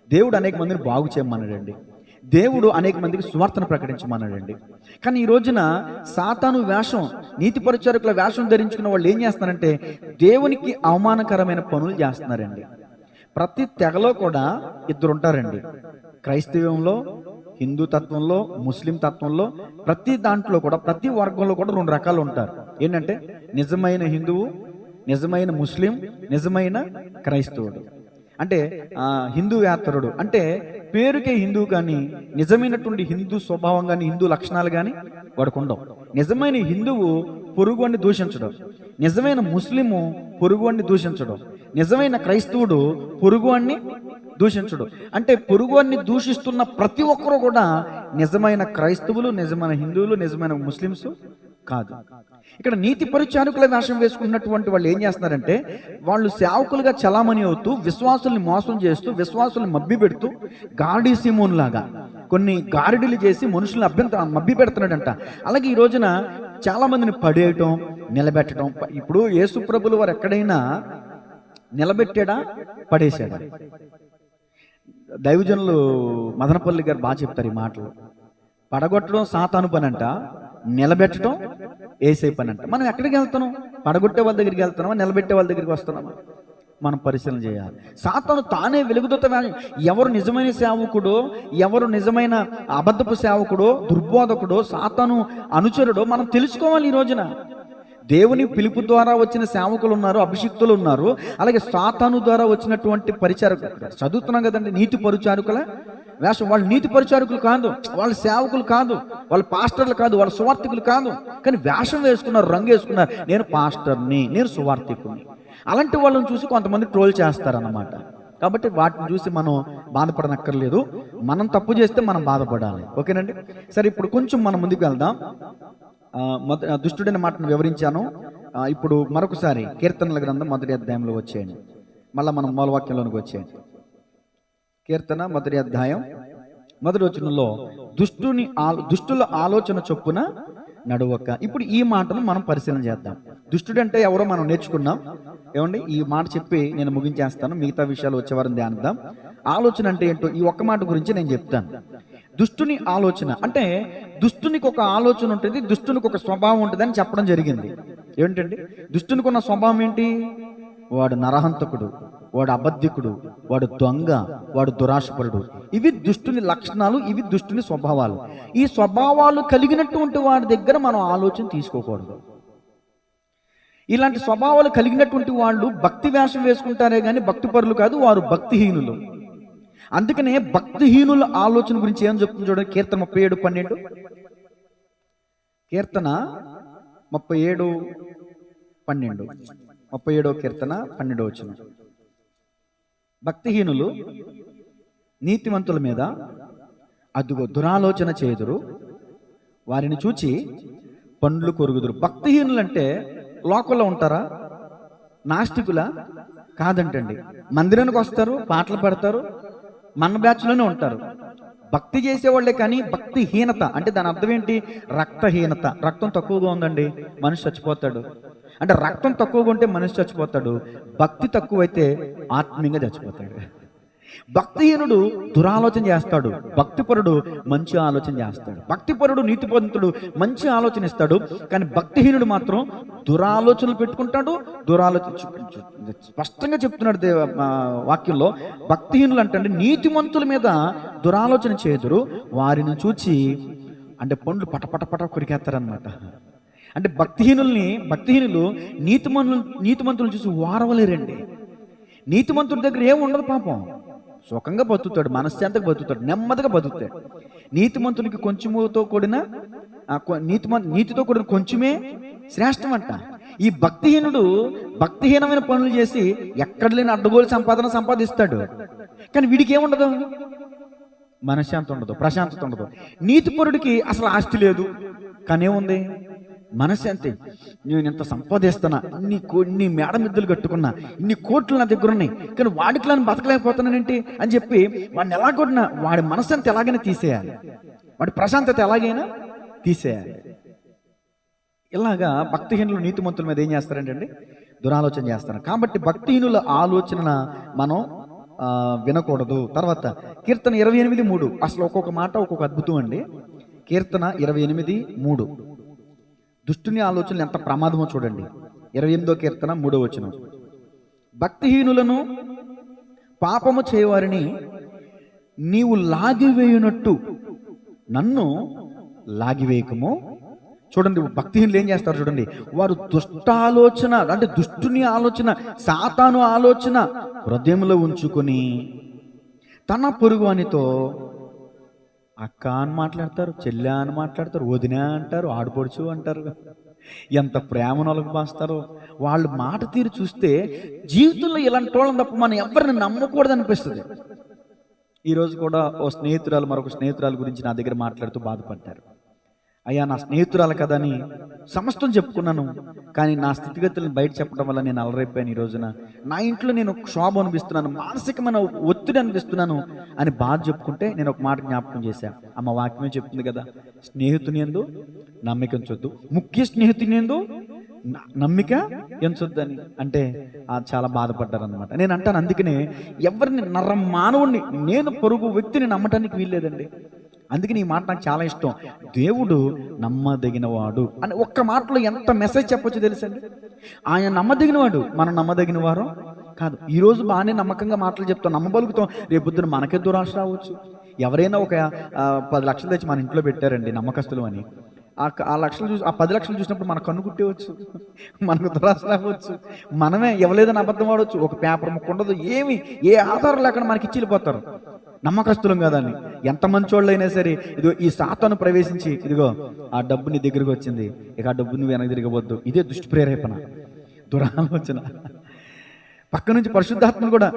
[SPEAKER 1] దేవుడు అనేక మందిని బాగు చేయమన్నాడండి, దేవుడు అనేక మందికి సువార్తను ప్రకటించమన్నాడండి. కానీ ఈ రోజున సాతాను వేషం, నీతి పరిచారకుల వేషం ధరించుకున్న వాళ్ళు ఏం చేస్తున్నారంటే దేవునికి అవమానకరమైన పనులు చేస్తున్నారండి. ప్రతి తెగలో కూడా ఇద్దరు ఉంటారండి. క్రైస్తవంలో, హిందూ తత్వంలో, ముస్లిం తత్వంలో, ప్రతి దాంట్లో కూడా, ప్రతి వర్గంలో కూడా 2 రకాలు ఉంటారు. ఏంటంటే నిజమైన హిందువు, నిజమైన ముస్లిం, నిజమైన క్రైస్తవుడు. అంటే హిందూ యాత్రుడు అంటే పేరుకే హిందువు, కానీ నిజమైనటువంటి హిందూ స్వభావం కానీ హిందూ లక్షణాలు కానీ వాడికి ఉండవు. నిజమైన హిందువు పొరుగువాడిని దూషించడం, నిజమైన ముస్లిము పొరుగువాడిని దూషించడం, నిజమైన క్రైస్తవుడు పొరుగువాడిని దూషించడు. అంటే పొరుగువాడిని దూషిస్తున్న ప్రతి ఒక్కరూ కూడా నిజమైన క్రైస్తవులు, నిజమైన హిందువులు, నిజమైన ముస్లిమ్స్ కాదు. ఇక్కడ నీతి పరిచారకుల వేషం వేసుకున్నటువంటి వాళ్ళు ఏం చేస్తున్నారంటే వాళ్ళు సేవకులుగా చలామణి అవుతూ విశ్వాసుల్ని మోసం చేస్తూ, విశ్వాసుల్ని మబ్బి పెడుతూ, గాడి సీమోన్ లాగా కొన్ని గారిడీలు చేసి మనుషుల్ని మబ్బి పెడుతున్నాడంట. అలాగే ఈ రోజున చాలా మందిని పడేయటం, నిలబెట్టడం. ఇప్పుడు యేసు ప్రభులు వారు ఎక్కడైనా నిలబెట్టాడా, పడేశాడా? దైవజనులు మదనపల్లి గారు బాగా చెప్తారు ఈ మాటలు. పడగొట్టడం సాతాను పని అంట, నిలబెట్టడం ఏసై పని అంట. మనం ఎక్కడికి వెళ్తున్నాం? పడగొట్టే వాళ్ళ దగ్గరికి వెళ్తున్నామా, నిలబెట్టే వాళ్ళ దగ్గరికి వస్తున్నామా? మనం పరిశీలన చేయాలి. సాతాను తానే వెలుగుదూత. ఎవరు నిజమైన సేవకుడో, ఎవరు నిజమైన అబద్ధపు సేవకుడో, దుర్బోధకుడో, సాతాను అనుచరుడో మనం తెలుసుకోవాలి. ఈ రోజున దేవుని పిలుపు ద్వారా వచ్చిన సేవకులు ఉన్నారు, అభిషిక్తులు ఉన్నారు, అలాగే సాతాను ద్వారా వచ్చినటువంటి పరిచారకులు. చదువుతున్నాం కదండి, నీతి పరిచారకుల వేషం. వాళ్ళు నీతి పరిచారకులు కాదు, వాళ్ళ సేవకులు కాదు, వాళ్ళ పాస్టర్లు కాదు, వాళ్ళ సువార్థికులు కాదు, కానీ వేషం వేసుకున్నారు, రంగు వేసుకున్నారు. నేను పాస్టర్ని, నేను సువార్థికుని. అలాంటి వాళ్ళని చూసి కొంతమంది ట్రోల్ చేస్తారన్నమాట. కాబట్టి వాటిని చూసి మనం బాధపడనక్కర్లేదు. మనం తప్పు చేస్తే మనం బాధపడాలి. ఓకేనండి? సరే, ఇప్పుడు కొంచెం మనం ముందుకు వెళ్దాం. దుష్టుడైన మాటను వివరించాను. ఇప్పుడు మరొకసారి కీర్తనల గ్రంథం 1వ అధ్యాయంలో వచ్చేయండి. మళ్ళీ మనం మూలవాక్యంలోనికి వచ్చేయండి. కీర్తన 1వ అధ్యాయం 1వ వచనంలో దుష్టుల ఆలోచన చొప్పున నడువక. ఇప్పుడు ఈ మాటను మనం పరిశీలన చేద్దాం. దుష్టుడంటే ఎవరో మనం నేర్చుకున్నాం. ఏమండి, ఈ మాట చెప్పి నేను ముగించేస్తాను, మిగతా విషయాలు వచ్చేవారిని ధ్యానిద్దాం. ఆలోచన అంటే ఏంటో ఈ ఒక్క మాట గురించి నేను చెప్తాను. దుష్టుని ఆలోచన అంటే దుష్టునికి ఒక ఆలోచన ఉంటుంది, దుష్టునికి ఒక స్వభావం ఉంటుంది అని చెప్పడం జరిగింది. ఏంటండి దుష్టునికి ఉన్న స్వభావం ఏంటి? వాడు నరహంతకుడు, వాడు అబద్ధికుడు, వాడు దొంగ, వాడు దురాశపరుడు. ఇవి దుష్టుని లక్షణాలు, ఇవి దుష్టుని స్వభావాలు. ఈ స్వభావాలు కలిగినటువంటి వాడి దగ్గర మనం ఆలోచన తీసుకోకూడదు. ఇలాంటి స్వభావాలు కలిగినటువంటి వాళ్ళు భక్తి వేషం వేసుకుంటారే కానీ భక్తి పరులు కాదు, వారు భక్తిహీనులు. అందుకనే భక్తిహీనుల ఆలోచన గురించి ఏం చెప్తుంది చూడండి. కీర్తన 37:12. కీర్తన 37:12. 37వ కీర్తన 12వ వచనం. భక్తిహీనులు నీతిమంతుల మీద అదుగో దురాలోచన చేదురు, వారిని చూచి పండ్లు కొరుగుదురు. భక్తిహీనులు అంటే లోకంలో ఉంటారా? నాస్తికుల కాదంటండి. మందిరానికి వస్తారు, పాటలు పాడతారు, మన బ్యాచ్లోనే ఉంటారు. భక్తి చేసేవాళ్లే కానీ భక్తిహీనత అంటే దాని అర్థం ఏంటి? రక్తహీనత. రక్తం తక్కువగా ఉందండి, మనిషి చచ్చిపోతాడు. అంటే రక్తం తక్కువగా ఉంటే మనిషి చచ్చిపోతాడు, భక్తి తక్కువైతే ఆత్మీయంగా చచ్చిపోతాడు. భక్తిహీనుడు దురాలోచన చేస్తాడు, భక్తిపరుడు మంచి ఆలోచన చేస్తాడు. భక్తిపరుడు నీతిపరుడు మంచి ఆలోచన ఇస్తాడు, కానీ భక్తిహీనుడు మాత్రం దురాలోచనలు పెట్టుకుంటాడు. స్పష్టంగా చెప్తున్నాడు వాక్యంలో, భక్తిహీనులు అంటే నీతిమంతుల మీద దురాలోచన చేదురు, వారిని చూచి అంటే పండ్లు పటపట కొరికేస్తారనమాట. అంటే భక్తిహీనులు నీతిమంతులను చూసి వారవలేరండి. నీతిమంతుడి దగ్గర ఏమి ఉండదు పాపం, సుఖంగా బతుకుతాడు, మనశ్శాంతిగా బతుకుతాడు, నెమ్మదిగా బతుకుతాడు. నీతిమంతునికి కొంచెముతో కూడిన నీతితో కూడిన కొంచెమే శ్రేష్టం అంట. ఈ భక్తిహీనమైన పనులు చేసి ఎక్కడ లేని అడ్డగోలు సంపాదిస్తాడు, కానీ వీడికి ఏముండదు, మనశ్శాంతి ఉండదు, ప్రశాంతత ఉండదు. నీతిపరుడికి అసలు ఆస్తి లేదు, కానీ ఏముంది, మనశ్శాంతి. నేను ఎంత సంపాదిస్తున్నా, ఇన్ని మేడ మిద్దెలు కట్టుకున్నా, ఇన్ని కోట్లు నా దగ్గర ఉన్నాయి, కానీ వాడికి నేను బతకలేకపోతున్నానేంటి అని చెప్పి వాడిని ఎలాగొట్టినా వాడి మనశ్శాంతి ఎలాగైనా తీసేయాలి, వాడి ప్రశాంతత ఎలాగైనా తీసేయాలి. ఇలాగా భక్తిహీనులు నీతిమంతుల మీద ఏం చేస్తారంటే దురాలోచన చేస్తారు. కాబట్టి భక్తిహీనుల ఆలోచన మనం వినకూడదు. తర్వాత కీర్తన 28:3 అసలు ఒక్కొక్క మాట ఒక్కొక్క అద్భుతం అండి. కీర్తన 28:3 దుష్టుని ఆలోచనలు ఎంత ప్రమాదమో చూడండి. 28వ కీర్తన 3వ వచనం, భక్తిహీనులను పాపము చేయవారిని నీవు లాగివేయునట్టు నన్ను లాగివేయకము. చూడండి, భక్తిహీనులు ఏం చేస్తారు చూడండి, వారు దుష్టాలోచన అంటే దుష్టుని ఆలోచన, సాతాను ఆలోచన హృదయంలో ఉంచుకొని తన పొరుగువానితో అక్క అని మాట్లాడతారు, చెల్లె అని మాట్లాడతారు, వదిన అంటారు, ఆడపడుచు అంటారు. ఎంత ప్రేమను ఒలగబాస్తారో. వాళ్ళు మాట తీరు చూస్తే జీవితంలో ఇలాంటి వాళ్ళని తప్ప మనం ఎవరిని నమ్మకూడదు అనిపిస్తుంది. ఈరోజు కూడా మరొక స్నేహితురాలు గురించి నా దగ్గర మాట్లాడుతూ బాధపడ్డారు. అయ్యా, నా స్నేహితురాలు కదా అని సమస్తం చెప్పుకున్నాను, కానీ నా స్థితిగతులను బయట చెప్పడం వల్ల నేను అలరైపోయాను. ఈ రోజున నా ఇంట్లో నేను క్షోభ అనిపిస్తున్నాను, మానసికమైన ఒత్తిడి అనిపిస్తున్నాను అని బాధ చెప్పుకుంటే నేను ఒక మాట జ్ఞాపకం చేశాను. అమ్మ వాక్యమే చెప్తుంది కదా, స్నేహితుని యందు నమ్మిక ఉంచొద్దు, ముఖ్య స్నేహితుని యందు నమ్మిక ఎంచొద్దని. అంటే చాలా బాధపడ్డారనమాట. నేను అంటాను, అందుకనే ఎవరిని మానవుడిని నేను పొరుగు వ్యక్తిని నమ్మటానికి వీల్లేదండి. అందుకని ఈ మాట నాకు చాలా ఇష్టం. దేవుడు నమ్మదగినవాడు అని ఒక్క మాటలో ఎంత మెసేజ్ చెప్పొచ్చు తెలుసండి. ఆయన నమ్మదగినవాడు, మనం నమ్మదగిన వారు కాదు. ఈరోజు బాగానే నమ్మకంగా మాటలు చెప్తాం, నమ్మబలుగుతాం, రేపొద్దున మనకే దురాశ రావచ్చు. ఎవరైనా ఒక 10 లక్షలు తెచ్చి మన ఇంట్లో పెట్టారండి నమ్మకస్తులు అని, ఆ 10 లక్షలు చూసినప్పుడు మన కన్ను కుట్టేవచ్చు, మనకు దురాశ రావచ్చు, మనమే ఎవలేదని అబద్ధం ఆడవచ్చు, ఒక పేపర్ ముక్క ఉండదు, ఏ ఆధారం లేకుండా మనకి ఇచ్చి వెళ్ళిపోతారు. నమ్మకస్తులం కదని ఎంత మంచోళ్ళు అయినా సరే, ఇదిగో ఈ సాతాను ప్రవేశించి ఇదిగో ఆ డబ్బు నీ దగ్గరికి వచ్చింది, ఇక ఆ డబ్బు నువ్వు వెనక్కి తిరగవద్దు, ఇదే దుష్టి ప్రేరేపణ, దురాలోచన. పక్క నుంచి పరిశుద్ధాత్మను కూడా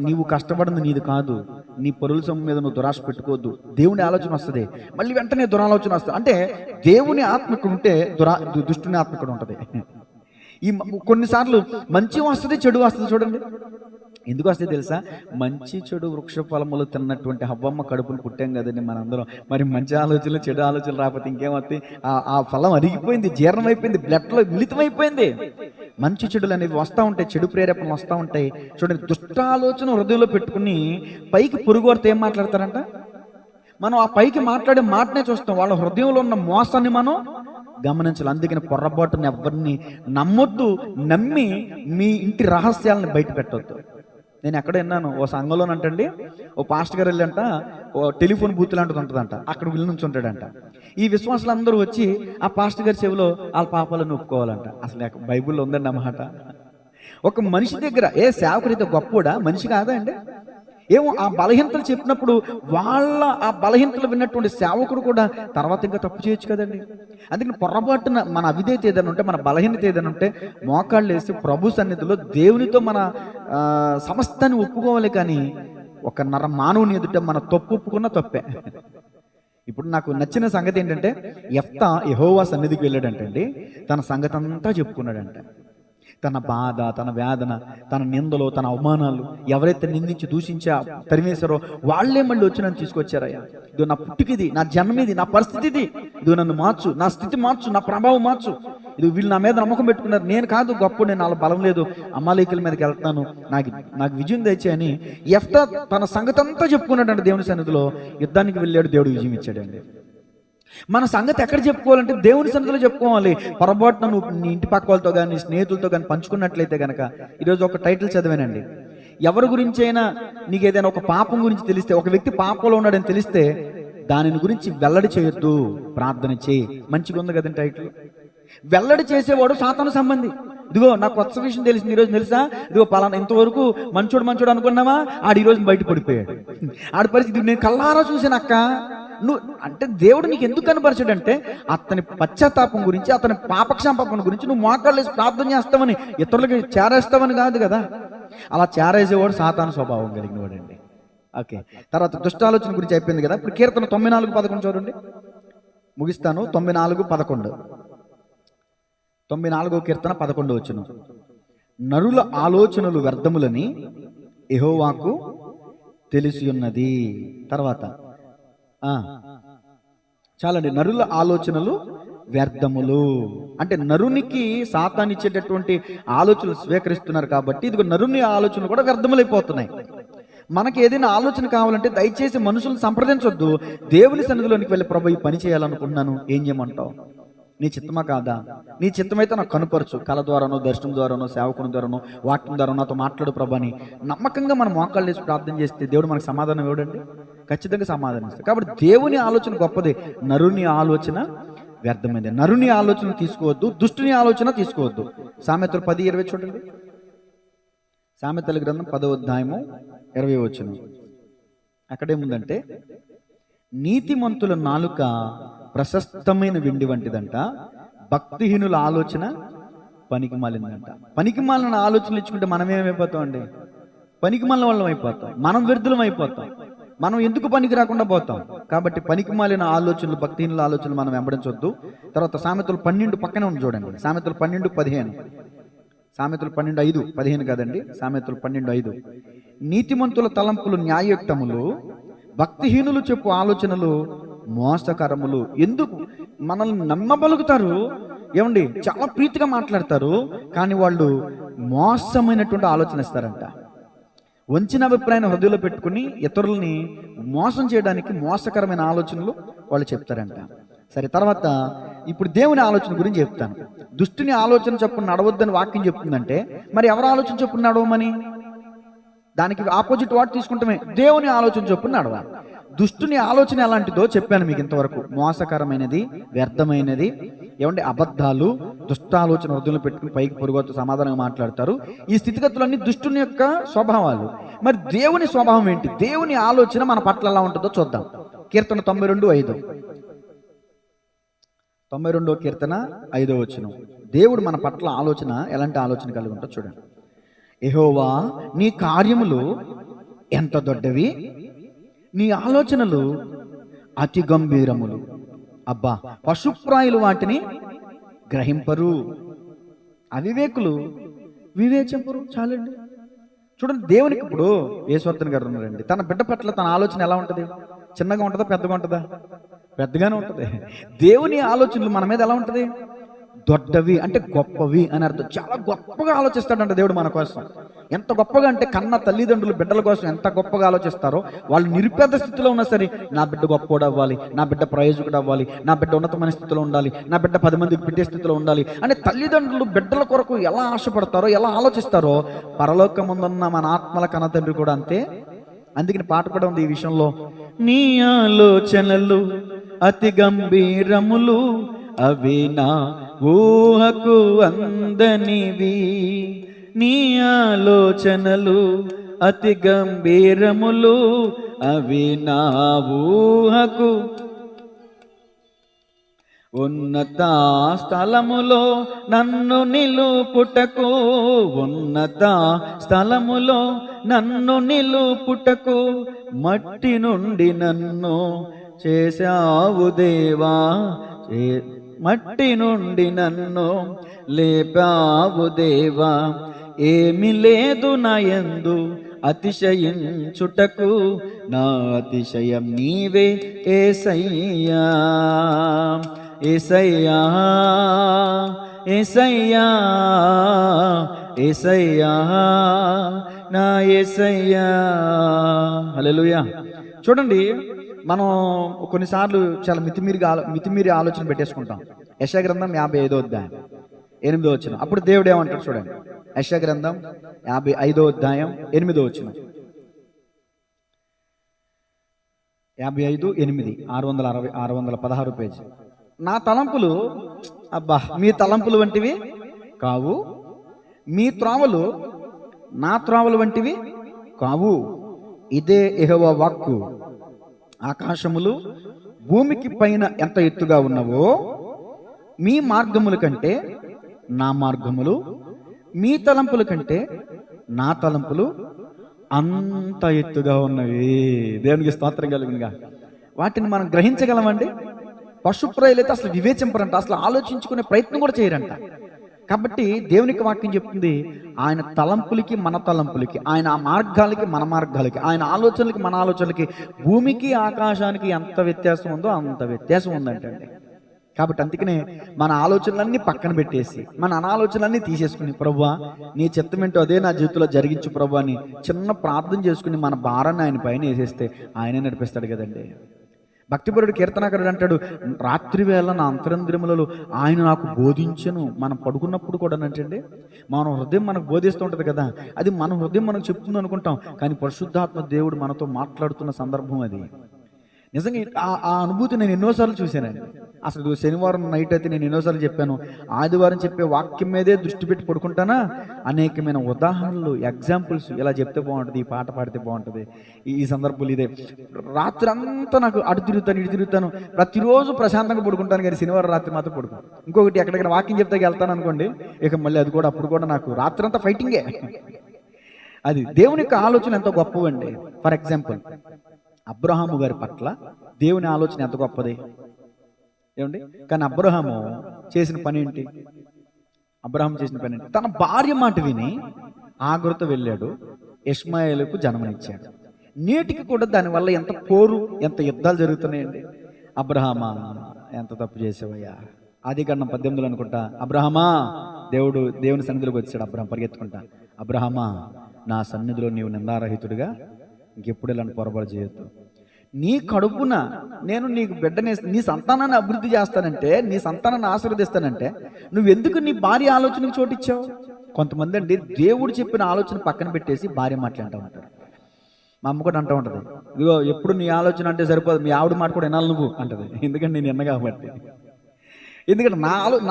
[SPEAKER 1] నీవు కష్టపడింది నీది కాదు, నీ పరుల సొమ్ము మీద నువ్వు దురాశ పెట్టుకోవద్దు, దేవుని ఆలోచన వస్తుంది, మళ్ళీ వెంటనే దురాలోచన వస్తుంది. అంటే దేవుని ఆత్మ ఇక్కడ ఉంటే దుష్టుని ఆత్మ ఇక్కడ ఉంటుంది. ఈ కొన్నిసార్లు మంచి వస్తుంది, చెడు వస్తుంది. చూడండి ఎందుకు వస్తే తెలుసా, మంచి చెడు వృక్ష ఫలములు తిన్నటువంటి హవ్వమ్మ కడుపులు పుట్టాం కదండి మనందరం. మరి మంచి ఆలోచనలు చెడు ఆలోచనలు రాకపోతే ఇంకేమవుతాయి? ఆ ఫలం అరిగిపోయింది, జీర్ణమైపోయింది, బ్లడ్లో మిళితమైపోయింది. మంచి చెడులు అనేవి వస్తూ ఉంటాయి, చెడు ప్రేరేపణలు వస్తూ ఉంటాయి. చూడండి, దుష్ట ఆలోచన హృదయంలో పెట్టుకుని పైకి పొరుగువారితో ఏం మాట్లాడతారంట, మనం ఆ పైకి మాట్లాడే మాటనే చూస్తాం, వాళ్ళ హృదయంలో ఉన్న మోసాన్ని మనం గమనించాలి. అందుకని పొరపాటుని ఎవరిని నమ్మొద్దు, నమ్మి మీ ఇంటి రహస్యాలను బయట పెట్టొద్దు. నేను ఎక్కడ విన్నాను, ఓ సంఘంలోనంటండి ఓ పాస్టర్ గారు వెళ్ళంట, ఓ టెలిఫోన్ బూత్ లాంటిది ఉంటుందంట, అక్కడ వీళ్ళ నుంచి ఉంటాడంట. ఈ విశ్వాసులు అందరూ వచ్చి ఆ పాస్టర్ గారి చెవిలో వాళ్ళ పాపాలను ఒప్పుకోవాలంట. అసలు బైబిల్లో ఉందండి అన్నమాట. ఒక మనిషి దగ్గర సేవకుడైతే గొప్పోడా, మనిషి కాదా అండి? ఏమో ఆ బలహీనతలు చెప్పినప్పుడు వాళ్ళ ఆ బలహీనతలు విన్నటువంటి సేవకుడు కూడా తర్వాత ఇంకా తప్పు చేయొచ్చు కదండి. అందుకని పొరపాటున మన అవిధేయత ఏదైనా ఉంటే, మన బలహీనత ఏదైనా ఉంటే మోకాళ్ళు వేసి ప్రభు సన్నిధిలో దేవునితో మన సమస్తాన్ని ఒప్పుకోవాలి. కానీ ఒక మానవుని ఎదుట మన తప్పు ఒప్పుకున్న తప్పే. ఇప్పుడు నాకు నచ్చిన సంగతి ఏంటంటే, యెఫ్తా యెహోవా సన్నిధికి వెళ్ళాడంటండి, తన సంగతి అంతా చెప్పుకున్నాడంట. తన బాధ, తన వేదన, తన నిందలు, తన అవమానాలు, ఎవరైతే నిందించి దూషించి తరిమేశారో వాళ్ళే మళ్ళీ వచ్చి నన్ను తీసుకొచ్చారయ్యా. ఇదో నా పుట్టుకిది, నా జన్మది, నా పరిస్థితి ఇది, ఇదో నన్ను మార్చు, నా స్థితి మార్చు, నా ప్రభావం మార్చు. ఇది వీళ్ళు నా మీద నమ్మకం పెట్టుకున్నారు, నేను కాదు గొప్ప, నేను వాళ్ళ బలం లేదు, అమాలేకుల మీదకి వెళ్తాను, నాకు విజయం తెచ్చాయని యెఫ్తా తన సంగతి అంతా చెప్పుకున్నాడంటే దేవుని సన్నిధిలో. యుద్ధానికి వెళ్ళాడు, దేవుడు విజయం ఇచ్చాడండి. మన సంగతి ఎక్కడ చెప్పుకోవాలంటే దేవుని సన్నిధిలో చెప్పుకోవాలి. పొరపాటున నువ్వు నీ ఇంటి పక్క వాళ్ళతో కానీ స్నేహితులతో కానీ పంచుకున్నట్లయితే కనుక, ఈరోజు ఒక టైటిల్ చదివానండి, ఎవరి గురించి అయినా నీకు ఏదైనా ఒక పాపం గురించి తెలిస్తే, ఒక వ్యక్తి పాపంలో ఉన్నాడని తెలిస్తే దానిని గురించి వెల్లడి చేయొద్దు, ప్రార్థన చేయి. మంచిగా ఉంది కదండి టైటిల్. వెల్లడి చేసేవాడు సాతాను సంబంధి. ఇదిగో నాకు కొత్త విషయం తెలిసింది ఈరోజు, తెలుసా, ఇదిగో పలానా ఇంతవరకు మంచోడు అనుకున్నావా, ఆడు ఈరోజు బయట పడిపోయాడు, ఆడి పరిస్థితి నేను కల్లారా చూసాను అక్క. నువ్వు అంటే దేవుడు నీకు ఎందుకు కనపరచాడంటే అతని పశ్చాత్తాపం గురించి, అతని పాపక్షాపం గురించి నువ్వు మోకాళ్ళు వేసి ప్రార్థన చేస్తావని, ఇతరులకి చేరేస్తావని కాదు కదా. అలా చేరేసేవాడు సాతాను స్వభావం కలిగిన వాడండి. ఓకే, తర్వాత దుష్టాలోచన గురించి అయిపోయింది కదా. ఇప్పుడు కీర్తన 94:11 చూడండి, ముగిస్తాను. 94:11, 94వ కీర్తన 11వ వచనం. నరుల ఆలోచనలు వ్యర్థములని యెహోవాకు తెలిసి ఉన్నది. తర్వాత చాలండి, నరుల ఆలోచనలు వ్యర్థములు అంటే నరునికి సాతాను ఇచ్చేటటువంటి ఆలోచనలు స్వీకరిస్తున్నారు కాబట్టి ఇదిగో నరుని ఆలోచనలు కూడా వ్యర్థములైపోతున్నాయి. మనకి ఏదైనా ఆలోచన కావాలంటే దయచేసి మనుషులను సంప్రదించొద్దు, దేవుని సన్నిధిలోనికి వెళ్ళి ప్రభు ఈ పని చేయాలనుకుంటున్నాను, ఏం చేయమంటావు, నీ చిత్తమా కాదా, నీ చిత్తమైతే నాకు కనుపరచు, కళ ద్వారానో, దర్శనం ద్వారానో, సేవకుని ద్వారానో, వాక్యం ద్వారా నాతో మాట్లాడు ప్రభు అని నమ్మకంగా మనం మోకాళ్ళు వేసి ప్రార్థన చేస్తే దేవుడు మనకు సమాధానం ఇవ్వడండి, ఖచ్చితంగా సమాధానం ఇస్తాడు. కాబట్టి దేవుని ఆలోచన గొప్పదే, నరుని ఆలోచన వ్యర్థమైంది. నరుని ఆలోచన తీసుకోవద్దు, దుష్టుని ఆలోచన తీసుకోవద్దు. సామెతలు 10:20 చూడండి. సామెతల గ్రంథం 10వ అధ్యాయము 20వ వచనం. అక్కడేముందంటే, నీతిమంతుల నాలుక ప్రశస్తమైన వెండి వంటిదంట, భక్తిహీనుల ఆలోచన పనికి మాలిందంట. పనికి మాలిన ఆలోచనలు ఇచ్చుకుంటే మనం ఏమైపోతాం అండి, పనికి మాలిన వాళ్ళం అయిపోతాం, మనం వ్యర్థులం అయిపోతాం, మనం ఎందుకు పనికి రాకుండా పోతాం. కాబట్టి పనికి మాలిన ఆలోచనలు, భక్తిహీనుల ఆలోచనలు మనం వెంబడించొద్దు. తర్వాత సామెతలు 12 పక్కనే ఉంది చూడండి, సామెతలు 12:15, సామెతలు 12:5, కాదండి, సామెతలు 12:5. నీతిమంతుల తలంపులు న్యాయయుక్తములు, భక్తిహీనులు చెప్పు ఆలోచనలు మోసకరములు. ఎందుకు మనల్ని నమ్మబలుగుతారు ఏమండి, చాలా ప్రీతిగా మాట్లాడతారు, కానీ వాళ్ళు మోసమైనటువంటి ఆలోచన ఇస్తారంట. వంచిన అభిప్రాయాన్ని హృదయంలో పెట్టుకుని ఇతరులని మోసం చేయడానికి మోసకరమైన ఆలోచనలు వాళ్ళు చెప్తారంట. సరే, తర్వాత ఇప్పుడు దేవుని ఆలోచన గురించి చెప్తాను. దుష్టుని ఆలోచన చొప్పున నడవద్దని వాక్యం చెప్తుందంటే మరి ఎవరి ఆలోచన చొప్పున నడవమని, దానికి ఆపోజిట్ వాట్ తీసుకుంటామే, దేవుని ఆలోచన చొప్పున నడవాలి. దుష్టుని ఆలోచన ఎలాంటిదో చెప్పాను మీకు ఇంతవరకు, మోసకరమైనది, వ్యర్థమైనది, ఏమంటే అబద్ధాలు, దుష్టాలోచన హృదయంలో పెట్టుకుని పైకి పొరుగొత్తు సమాధానంగా మాట్లాడతారు. ఈ స్థితిగతులన్నీ దుష్టుని యొక్క స్వభావాలు. మరి దేవుని స్వభావం ఏంటి, దేవుని ఆలోచన మన పట్ల ఎలా ఉంటుందో చూద్దాం. కీర్తన 92:5, 92వ కీర్తన 5వ వచనం. దేవుడు మన పట్ల ఆలోచన ఎలాంటి ఆలోచన కలిగి ఉంటుందో చూడండి. యెహోవా, నీ కార్యములు ఎంత దొడ్డవి, నీ ఆలోచనలు అతి గంభీరములు. అబ్బా, పశుప్రాయులు వాటిని గ్రహింపరు, అవివేకులు వివేచింపరు. చాలండి. చూడండి, దేవునికి ఇప్పుడు యేసువర్ధన్ గారు ఉన్నారండి, తన బిడ్డ పట్ల తన ఆలోచన ఎలా ఉంటుంది, చిన్నగా ఉంటుందా, పెద్దగా ఉంటుందా, పెద్దగానే ఉంటుంది. దేవుని ఆలోచనలు మన మీద ఎలా ఉంటుంది, దొడ్డవి అంటే గొప్పవి అని అర్థం. చాలా గొప్పగా ఆలోచిస్తాడంట దేవుడు మన కోసం. ఎంత గొప్పగా అంటే కన్న తల్లిదండ్రులు బిడ్డల కోసం ఎంత గొప్పగా ఆలోచిస్తారో, వాళ్ళు నిరుపేద స్థితిలో ఉన్నా సరే నా బిడ్డ గొప్పోడు అవ్వాలి, నా బిడ్డ ప్రయోజకుడు అవ్వాలి, నా బిడ్డ ఉన్నతమైన స్థితిలో ఉండాలి, నా బిడ్డ 10 మందికి పెట్టే స్థితిలో ఉండాలి అని తల్లిదండ్రులు బిడ్డల కొరకు ఎలా ఆశపడతారో, ఎలా ఆలోచిస్తారో, పరలోకముందున్న మన ఆత్మల కన్న తండ్రి కూడా అంతే. అందుకని పాట కూడా ఉంది ఈ విషయంలో, నీ ఆలోచనలు అతి గంభీరములు, అవి నా ఊహకు అందనివి, నీ ఆలోచనలు అతి గంభీరములు, అవి నా ఊహకు. ఉన్నత స్థలములో నన్ను నిలుపుటకు, ఉన్నత స్థలములో నన్ను నిలుపుటకు, మట్టి నుండి నన్ను చేశావు దేవా, మట్టి నుండి నన్ను లేపావు దేవా, ఏమి లేదు నాయందు అతిశయించుటకు, నా అతిశయం నీవే యేసయ్యా. యేసయ్యా యేసయ్యా యేసయ్యా నా యేసయ్యా. హల్లెలూయా. చూడండి, మనం కొన్నిసార్లు చాలా మితిమీరి ఆలోచన పెట్టేసుకుంటాం. యెషయా గ్రంథం 55వ అధ్యాయం 8వ వచనం. అప్పుడు దేవుడు ఏమంటాడు చూడండి. యెషయా గ్రంథం 55వ అధ్యాయం 8వ వచనం. 55:8 616 పేజీ. నా తలంపులు అబ్బా మీ తలంపులు వంటివి కావు, మీ త్రోవలు నా త్రోవలు వంటివి కావు, ఇదే యెహోవా వాక్కు. ఆకాశములు భూమికి పైన ఎంత ఎత్తుగా ఉన్నవో, మీ మార్గముల కంటే నా మార్గములు, మీ తలంపుల కంటే నా తలంపులు అంత ఎత్తుగా ఉన్నవి. దేవునికి స్తోత్రం కలుగునుగా. వాటిని మనం గ్రహించగలమండి? పశుప్రాయులైతే అసలు వివేచింపరంట, అసలు ఆలోచించుకునే ప్రయత్నం కూడా చేయరంట. కాబట్టి దేవునికి వాక్యం చెప్తుంది, ఆయన తలంపులకి మన తలంపులకి, ఆయన మార్గాలకి మన మార్గాలకి, ఆయన ఆలోచనలకి మన ఆలోచనలకి, భూమికి ఆకాశానికి ఎంత వ్యత్యాసం ఉందో అంత వ్యత్యాసం ఉందంటండి. కాబట్టి అందుకనే మన ఆలోచనలన్నీ పక్కన పెట్టేసి, మన అనాలోచనలన్నీ తీసేసుకుని, ప్రభువా నీ చిత్తమేంటో అదే నా జీవితంలో జరిగించు ప్రభువా అని చిన్న ప్రార్థన చేసుకుని మన భారాన్ని ఆయన పైన వేసేస్తే ఆయనే నడిపిస్తాడు కదండి. భక్తిపరుడు కీర్తనాకారుడు అంటాడు, రాత్రి వేళ నా అంతరంద్రియములలో ఆయన నాకు బోధించను. మనం పడుకున్నప్పుడు కూడా అంటండి, మన హృదయం మనకు బోధిస్తూ ఉంటుంది కదా, అది మన హృదయం మనకు చెప్తుంది అనుకుంటాం, కానీ పరిశుద్ధాత్మ దేవుడు మనతో మాట్లాడుతున్న సందర్భం అది. నిజంగా ఆ అనుభూతి నేను ఎన్నోసార్లు చూశానండి. అసలు శనివారం నైట్ అయితే నేను ఎన్నోసార్లు చెప్పాను, ఆదివారం చెప్పే వాక్యం మీదే దృష్టి పెట్టి పడుకుంటానా, అనేకమైన ఉదాహరణలు, ఎగ్జాంపుల్స్ ఇలా చెప్తే బాగుంటుంది, ఈ పాట పాడితే బాగుంటుంది, ఈ సందర్భాలు ఇదే. రాత్రి అంతా నాకు అటు తిరుగుతాను ఇటు తిరుగుతాను, ప్రతిరోజు ప్రశాంతంగా పడుకుంటాను, కానీ శనివారం రాత్రి మాత్రం పడుకుంటాను. ఇంకొకటి ఎక్కడికైనా వాక్యం చెప్తే వెళ్తాను అనుకోండి, ఇక మళ్ళీ అది కూడా అప్పుడు కూడా నాకు రాత్రి అంతా ఫైటింగే. అది దేవుని యొక్క ఆలోచన ఎంతో గొప్పవండి. ఫర్ ఎగ్జాంపుల్, అబ్రహాము గారి పట్ల దేవుని ఆలోచన ఎంత గొప్పది ఏమండి. కానీ అబ్రహాము చేసిన పని ఏంటి? తన భార్య మాట విని ఆగురుతో వెళ్ళాడు, ఇష్మాయేలుకు జన్మనిచ్చాడు. నేటికి కూడా దానివల్ల ఎంత పోరు, ఎంత యుద్ధాలు జరుగుతున్నాయండి. అబ్రహామా ఎంత తప్పు చేసావయ్యా. ఆదికాండం 18 అనుకుంటా, అబ్రహామా దేవుని సన్నిధిలోకి వచ్చాడు. అబ్రహాం పరిగెత్తుకుంటా, అబ్రహామా నా సన్నిధిలో నీవు నిందారహితుడిగా ఇంకెప్పుడు ఇలాంటి పొరపాటు చేయొద్దు. నీ కడుపున నేను నీకు బిడ్డని, నీ సంతానాన్ని అభివృద్ధి చేస్తానంటే, నీ సంతానాన్ని ఆశీర్వదిస్తానంటే నువ్వెందుకు నీ భార్య ఆలోచనకు చోటిచ్చావు? కొంతమంది అండి దేవుడు చెప్పిన ఆలోచన పక్కన పెట్టేసి భార్య మాట్లాడుతూ ఉంటారు. మా అమ్మ కూడా అంటూ ఉంటుంది, ఇదిగో ఎప్పుడు నీ ఆలోచన అంటే సరిపోదు, మీ ఆవిడ మాట కూడా వినాలి నువ్వు అంటది. ఎందుకంటే నేను విన్న కాబట్టి. ఎందుకంటే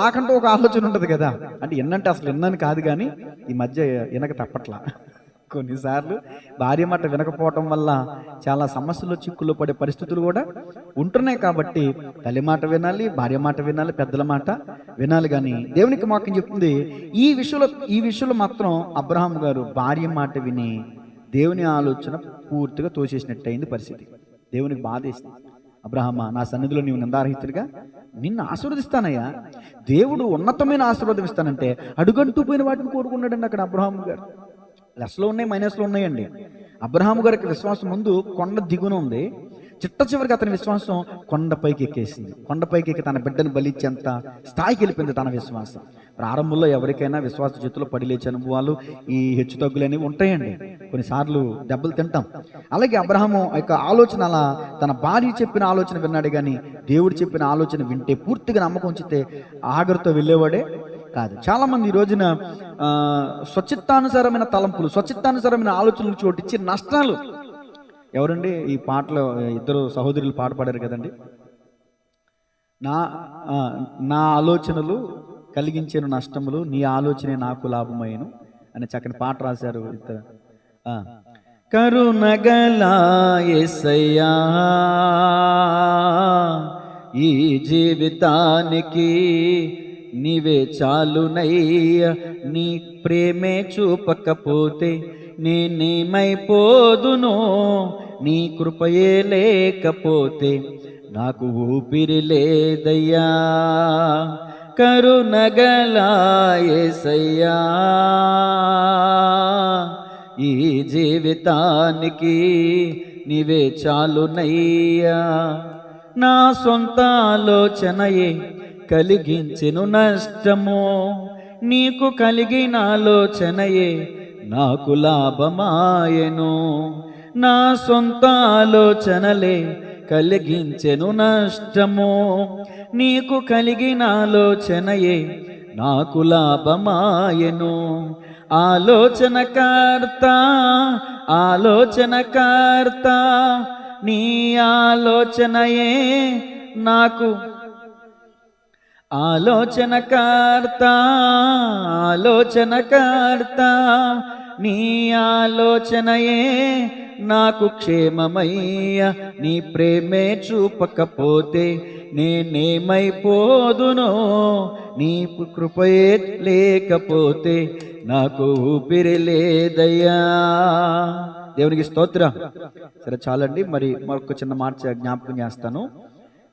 [SPEAKER 1] నాకంటూ ఒక ఆలోచన ఉంటుంది కదా. అంటే ఎన్నంటే అసలు ఎన్నని కాదు, కానీ ఈ మధ్య వినక తప్పట్లా. కొన్నిసార్లు భార్య మాట వినకపోవటం వల్ల చాలా సమస్యలు, చిక్కులు పడే పరిస్థితులు కూడా ఉంటున్నాయి. కాబట్టి తల్లి మాట వినాలి, భార్య మాట వినాలి, పెద్దల మాట వినాలి. కానీ దేవునికి వాక్యం చెప్తుంది, ఈ విషయంలో మాత్రం అబ్రహాం గారు భార్య మాట విని దేవుని ఆలోచన పూర్తిగా తోసేసినట్టు అయింది పరిస్థితి. దేవునికి బాధేసింది. అబ్రహామా నా సన్నిధిలో నీవు నిందారహితుడిగా నిన్ను ఆశీర్వదిస్తానయ్యా. దేవుడు ఉన్నతమైన ఆశీర్వాదం ఇస్తానంటే అడుగంటూ పోయిన వాటిని కోరుకున్నాడండి అక్కడ అబ్రహాం గారు. లెస్లో ఉన్నాయి, మైనస్లో ఉన్నాయండి. అబ్రహాము గారికి విశ్వాసం ముందు కొండ దిగున ఉంది, చిట్ట చివరికి అతని విశ్వాసం కొండపైకి ఎక్కేసింది. కొండపైకి ఎక్కి తన బిడ్డను బలిచ్చేంత స్థాయికి వెళ్ళిపోయింది తన విశ్వాసం. ప్రారంభంలో ఎవరికైనా విశ్వాస చేతుల్లో పడి లేచే అనుభవాలు, ఈ హెచ్చు తగ్గులు అనేవి ఉంటాయండి. కొన్నిసార్లు దెబ్బలు తింటాం. అలాగే అబ్రహాము యొక్క ఆలోచన అలా తన భార్య చెప్పిన ఆలోచన విన్నాడు, కానీ దేవుడు చెప్పిన ఆలోచన వింటే, పూర్తిగా నమ్మకం ఉంచితే ఆగరుతో వెళ్ళేవాడే కాదు. చాలా మంది ఈ రోజున స్వచిత్తానుసారమైన తలంపులు, స్వచిత్తానుసారమైన ఆలోచనలు చోటిచ్చి నష్టాలు. ఎవరండి ఈ పాటలో ఇద్దరు సహోదరులు పాట పాడారు కదండి, నా ఆలోచనలు కలిగించిన నష్టములు, నీ ఆలోచనే నాకు లాభమయ్యను అని చక్కని పాట రాశారు ఇద్దరు. కరుణగల యేసయ్యా ఈ జీవితానికి నీవే చాలునయ్యా, నీ ప్రేమే చూపకపోతే నేనేమైపోదును, నీ కృపయే లేకపోతే నాకు ఊపిరి లేదయ్యా, కరుణగలా యేసయ్యా, ఈ జీవితానికి నీవే చాలునయ్యా. నా సొంత ఆలోచనయే కలిగించెను నష్టము, నీకు కలిగిన ఆలోచనయే నాకు లాభమాయెను. నా సొంత ఆలోచనలే కలిగించెను నష్టము, నీకు కలిగిన ఆలోచనయే నాకు లాభమాయెను. ఆలోచనకర్త ఆలోచనకర్త నీ ఆలోచనయే నాకు, ఆలోచనకర్త ఆలోచనకర్త నీ ఆలోచనయే నాకు క్షేమమయ్యా. నీ ప్రేమే చూపకపోతే నేనేమైపోదునో, నీ కృపయే లేకపోతే నాకు ఊపిరి లేదయ్యా. దేవునికి స్తోత్రం. సరే చాలండి. మరి మరొక చిన్న మాట జ్ఞాపకం చేస్తాను.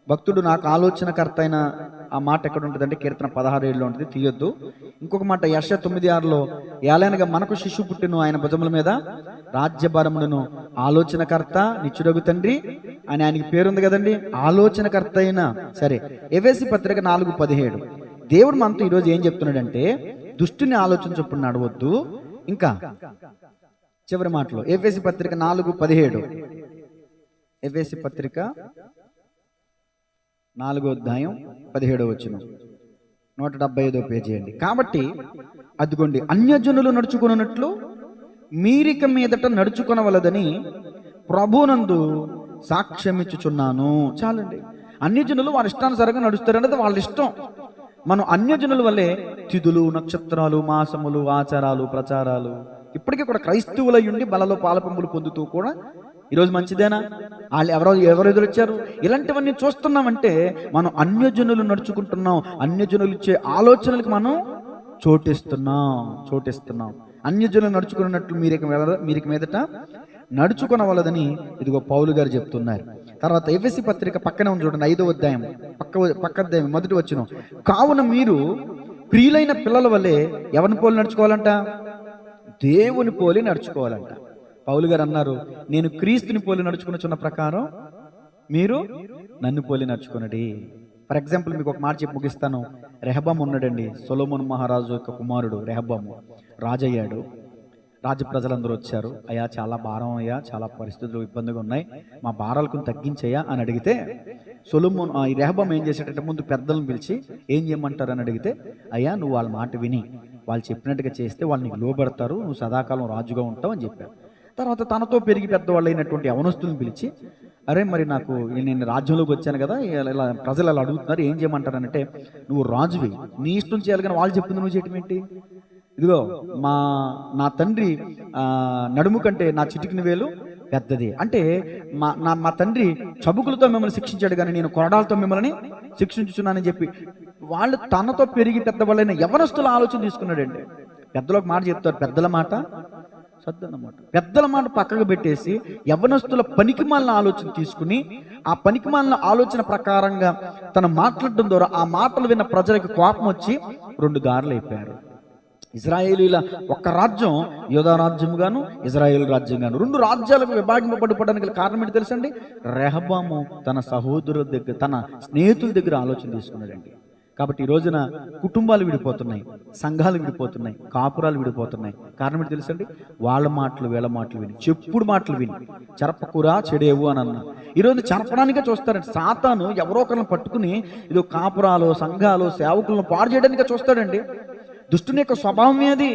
[SPEAKER 1] భక్తుడు నాకు ఆలోచనకర్త అయిన ఆ మాట ఎక్కడ ఉంటుందంటే కీర్తన 16:7 ఉంటుంది, తీయొద్దు. ఇంకొక మాట యెషయా 9:6 ఏలైనగా మనకు శిశువు పుట్టెను, ఆయన భుజముల మీద రాజ్యభారములను, ఆలోచనకర్త నిత్యుడగు తండ్రి అని ఆయనకి పేరుంది కదండి, ఆలోచనకర్త అయిన. సరే, ఎఫెసీ పత్రిక 4:17 దేవుడు మనతో ఈరోజు ఏం చెప్తున్నాడంటే దుష్టుని ఆలోచన చొప్పున నడవద్దు. ఇంకా చివరి మాటలో ఎఫెసీ పత్రిక 4:17, ఎఫెసీ పత్రిక 4:17 175 పేజీ అండి. కాబట్టి అదిగోండి, అన్యజనులు నడుచుకున్నట్లు మీరిక మీదట నడుచుకొనవలదని ప్రభునందు సాక్ష్యమిచ్చుచున్నాను. చాలండి. అన్యజనులు వారి ఇష్టానుసారంగా నడుస్తారనేది వాళ్ళ ఇష్టం. మనం అన్యజనుల వల్లే తిథులు, నక్షత్రాలు, మాసములు, ఆచారాలు, ప్రచారాలు, ఇప్పటికీ కూడా క్రైస్తవులై ఉండి బలలో పాలపంపులు పొందుతూ కూడా ఈరోజు మంచిదేనా? వాళ్ళు ఎవరు ఎదురొచ్చారు? ఇలాంటివన్నీ చూస్తున్నామంటే మనం అన్యజనులు నడుచుకుంటున్నాం. అన్యజనులు ఇచ్చే ఆలోచనలకు మనం చోటిస్తున్నాం. అన్యజనులు నడుచుకున్నట్లు మీరికి మీదట నడుచుకొనవలదని ఇదిగో పౌలు గారు చెప్తున్నారు. తర్వాత ఎఫెసీ పత్రిక పక్కనే ఉంది చూడండి, 5వ అధ్యాయం పక్క అధ్యాయం 1వ వచనం. కావున మీరు ప్రియులైన పిల్లల వల్లే ఎవరిని పోలి నడుచుకోవాలంట? దేవుని పోలి నడుచుకోవాలంట. పౌలు గారు అన్నారు, నేను క్రీస్తుని పోలి నడుచుకున్న ప్రకారం మీరు నన్ను పోలి నడుచుకున్నది. ఫర్ ఎగ్జాంపుల్ మీకు ఒక మాట చెప్పి ముగిస్తాను. రెహబాము ఉన్నాడండి, సొలొమోను మహారాజు యొక్క కుమారుడు రెహబాము రాజయ్యాడు. రాజు ప్రజలందరూ వచ్చారు, అయ్యా చాలా భారం అయ్యా, చాలా పరిస్థితులు ఇబ్బందిగా ఉన్నాయి, మా భారాలకు తగ్గించయ్యా అని అడిగితే సొలొమోను ఈ రెహబాము ఏం చేశాడంటే ముందు పెద్దలను పిలిచి ఏం చేయమంటారు అని అడిగితే, అయ్యా నువ్వు వాళ్ళ మాట విని వాళ్ళు చెప్పినట్టుగా చేస్తే వాళ్ళు నీకు లోబడతారు, నువ్వు సదాకాలం రాజుగా ఉంటావు అని చెప్పారు. తర్వాత తనతో పెరిగి పెద్దవాళ్ళు అయినటువంటి యవనస్తులను పిలిచి, అరే మరి నేను రాజ్యంలోకి వచ్చాను కదా, ఇలా ప్రజలు అలా అడుగుతున్నారు, ఏం చేయమంటారనంటే నువ్వు రాజువి, నీ ఇష్టం చేయాలి కానీ వాళ్ళు చెప్పింది నువ్వు చేయటం ఏంటి? ఇదిగో నా తండ్రి నడుము కంటే నా చిటికిన వేలు పెద్దది. అంటే మా తండ్రి చబుకులతో మిమ్మల్ని శిక్షించాడు కానీ నేను కొరడాలతో మిమ్మల్ని శిక్షించుచున్నానని చెప్పి వాళ్ళు తనతో పెరిగి పెద్దవాళ్ళైన యవనస్తుల ఆలోచన తీసుకున్నాడండి. పెద్దలకు మాట చెప్తారు, పెద్దల మాట సద్దన్నమాట. పెద్దల మాట పక్కకు పెట్టేసి యవ్వనస్తుల పనికిమాలిన ఆలోచన తీసుకుని ఆ పనికిమాలిన ఆలోచన ప్రకారంగా తను మాట్లాడడం ద్వారా ఆ మాటలు విన్న ప్రజలకు కోపం వచ్చి 2 దారులు అయిపోయారు. ఇజ్రాయేలీల ఒక్క రాజ్యం యూదా రాజ్యం గాను, ఇజ్రాయేల్ రాజ్యం గాను 2 రాజ్యాలకు విభాగింపబడిపోవడానికి కారణం ఏంటి తెలుసండి? రెహబాము తన సహోదరుల దగ్గర, తన స్నేహితుల దగ్గర ఆలోచన తీసుకున్నాడండి. కాబట్టి ఈ రోజున కుటుంబాలు విడిపోతున్నాయి, సంఘాలు విడిపోతున్నాయి, కాపురాలు విడిపోతున్నాయి. కారణం ఏంటి తెలుసండి? వాళ్ళ మాటలు వీళ్ళ మాటలు విని, చెప్పుడు మాటలు విని, చెరపకురా చెడేవు అని అన్నా. ఈరోజు చెరపడానికే చూస్తారండి. సాతాను ఎవరో ఒకరిని పట్టుకుని ఇదో కాపురాలు, సంఘాలు, సేవకులను పాడు చేయడానికే చూస్తాడండి. దుష్టుని యొక్క స్వభావమే అది.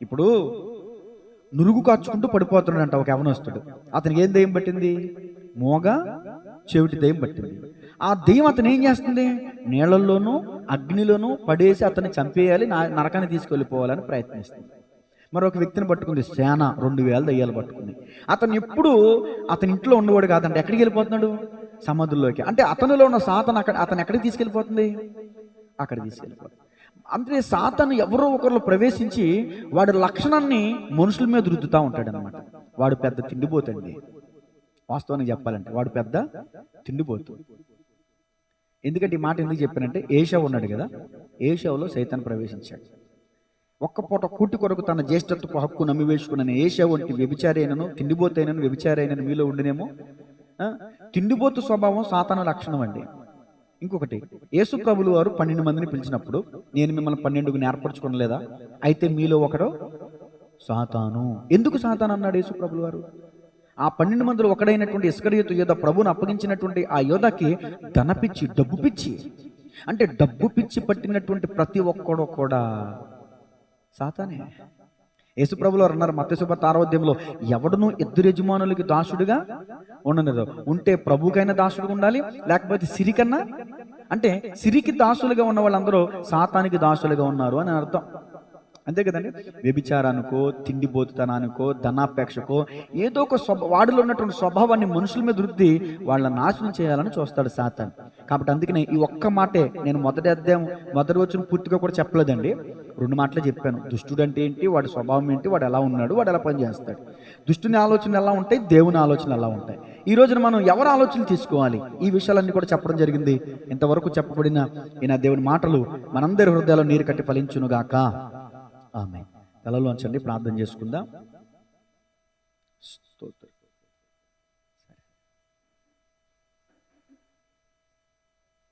[SPEAKER 1] ఇప్పుడు నురుగు కాచుకుంటూ పడిపోతున్నాడంట ఒక యవనస్తుడు. అతనికి ఏం దెయ్యం పట్టింది? మోగ చెవిటి దెయ్యం పట్టింది. ఆ దెయ్యం అతను ఏం చేస్తుంది? నీళ్ళల్లోనూ అగ్నిలోనూ పడేసి అతన్ని చంపేయాలి, నరకాన్ని తీసుకెళ్ళిపోవాలని ప్రయత్నిస్తుంది. మరొక వ్యక్తిని పట్టుకుంది సేన, 2000 దయ్యాలు పట్టుకుంది. అతను ఎప్పుడు అతని ఇంట్లో ఉండేవాడు కాదంటే ఎక్కడికి వెళ్ళిపోతున్నాడు? సమాధుల్లోకి. అంటే అతనిలో ఉన్న సాతాను అతను ఎక్కడికి తీసుకెళ్ళిపోతుంది? అక్కడ తీసుకెళ్ళిపోతుంది. అంటే సాతాను ఎవరో ఒకరిలో ప్రవేశించి వాడి లక్షణాన్ని మనుషుల మీద రుద్దుతూ ఉంటాడు అనమాట. వాడు పెద్ద తిండిపోతండి. వాస్తవానికి చెప్పాలంటే వాడు పెద్ద తిండిపోతు. ఎందుకంటే ఈ మాట ఎందుకు చెప్పానంటే, ఏషావు ఉన్నాడు కదా, ఏషావులో సైతాన్ ప్రవేశించాడు. ఒక్క పూట కూటి కొరకు తన జ్యేష్ఠత్వపు హక్కు నమ్మివేసుకున్న ఏషావు వంటి వ్యభిచారి అయినను, తిండిపోతైనను, వ్యభిచారి అయినను మీలో ఉండినేమో. తిండిపోతు స్వభావం సాతాను లక్షణం అండి. ఇంకొకటి, యేసు ప్రభులు వారు 12 మందిని పిలిచినప్పుడు, నేను మిమ్మల్ని 12కు ఏర్పరచుకోలేదా, అయితే మీలో ఒకడు సాతాను. ఎందుకు సాతాను అన్నాడు యేసు ప్రభులు వారు? ఆ 12 మందిలో ఒకడైనటువంటి ఇస్కరియోతు యోధ ప్రభువును అప్పగించినటువంటి ఆ యోధకి ధనపిచ్చి, డబ్బు పిచ్చి. అంటే డబ్బు పిచ్చి పట్టినటువంటి ప్రతి ఒక్కడు కూడా సాతానే. యేసు ప్రభులు వారు అన్నారు మత్తయి సువార్త 6వ అధ్యాయంలో, ఎవడును ఇద్దరు యజమానులకి దాసుడుగా ఉండనిరు. ఉంటే ప్రభుకైనా దాసుడుగా ఉండాలి, లేకపోతే సిరికన్నా. అంటే సిరికి దాసులుగా ఉన్న వాళ్ళందరూ సాతానికి దాసులుగా ఉన్నారు అని అర్థం. అంతే కదండి. వ్యభిచారానికో, తిండిపోతుతనానికో, ధనాపేక్షకో, ఏదో ఒక వాడిలో ఉన్నటువంటి స్వభావాన్ని మనుషుల మీద రుద్ది వాళ్ళ నాశనం చేయాలని చూస్తాడు సాతాను. కాబట్టి అందుకనే ఈ ఒక్క మాటే నేను మొదటి వచనం పూర్తిగా కూడా చెప్పలేదండి, 2 మాటలే చెప్పాను. దుష్టుడు అంటే ఏంటి, వాడి స్వభావం ఏంటి, వాడు ఎలా ఉన్నాడు, వాడు ఎలా పనిచేస్తాడు. దుష్టుని ఆలోచనలు ఎలా ఉంటాయి, దేవుని ఆలోచనలు ఎలా ఉంటాయి. ఈ రోజున మనం ఎవరి ఆలోచనలు తీసుకోవాలి, ఈ విషయాలన్నీ కూడా చెప్పడం జరిగింది. ఇంతవరకు చెప్పబడిన ఈయన దేవుని మాటలు మనందరి హృదయాల్లో నీరు కట్టి ఫలించునుగాక. ఆమేన్. తలలోంచండి, ప్రార్థన చేసుకుందాం. స్తోత్రం.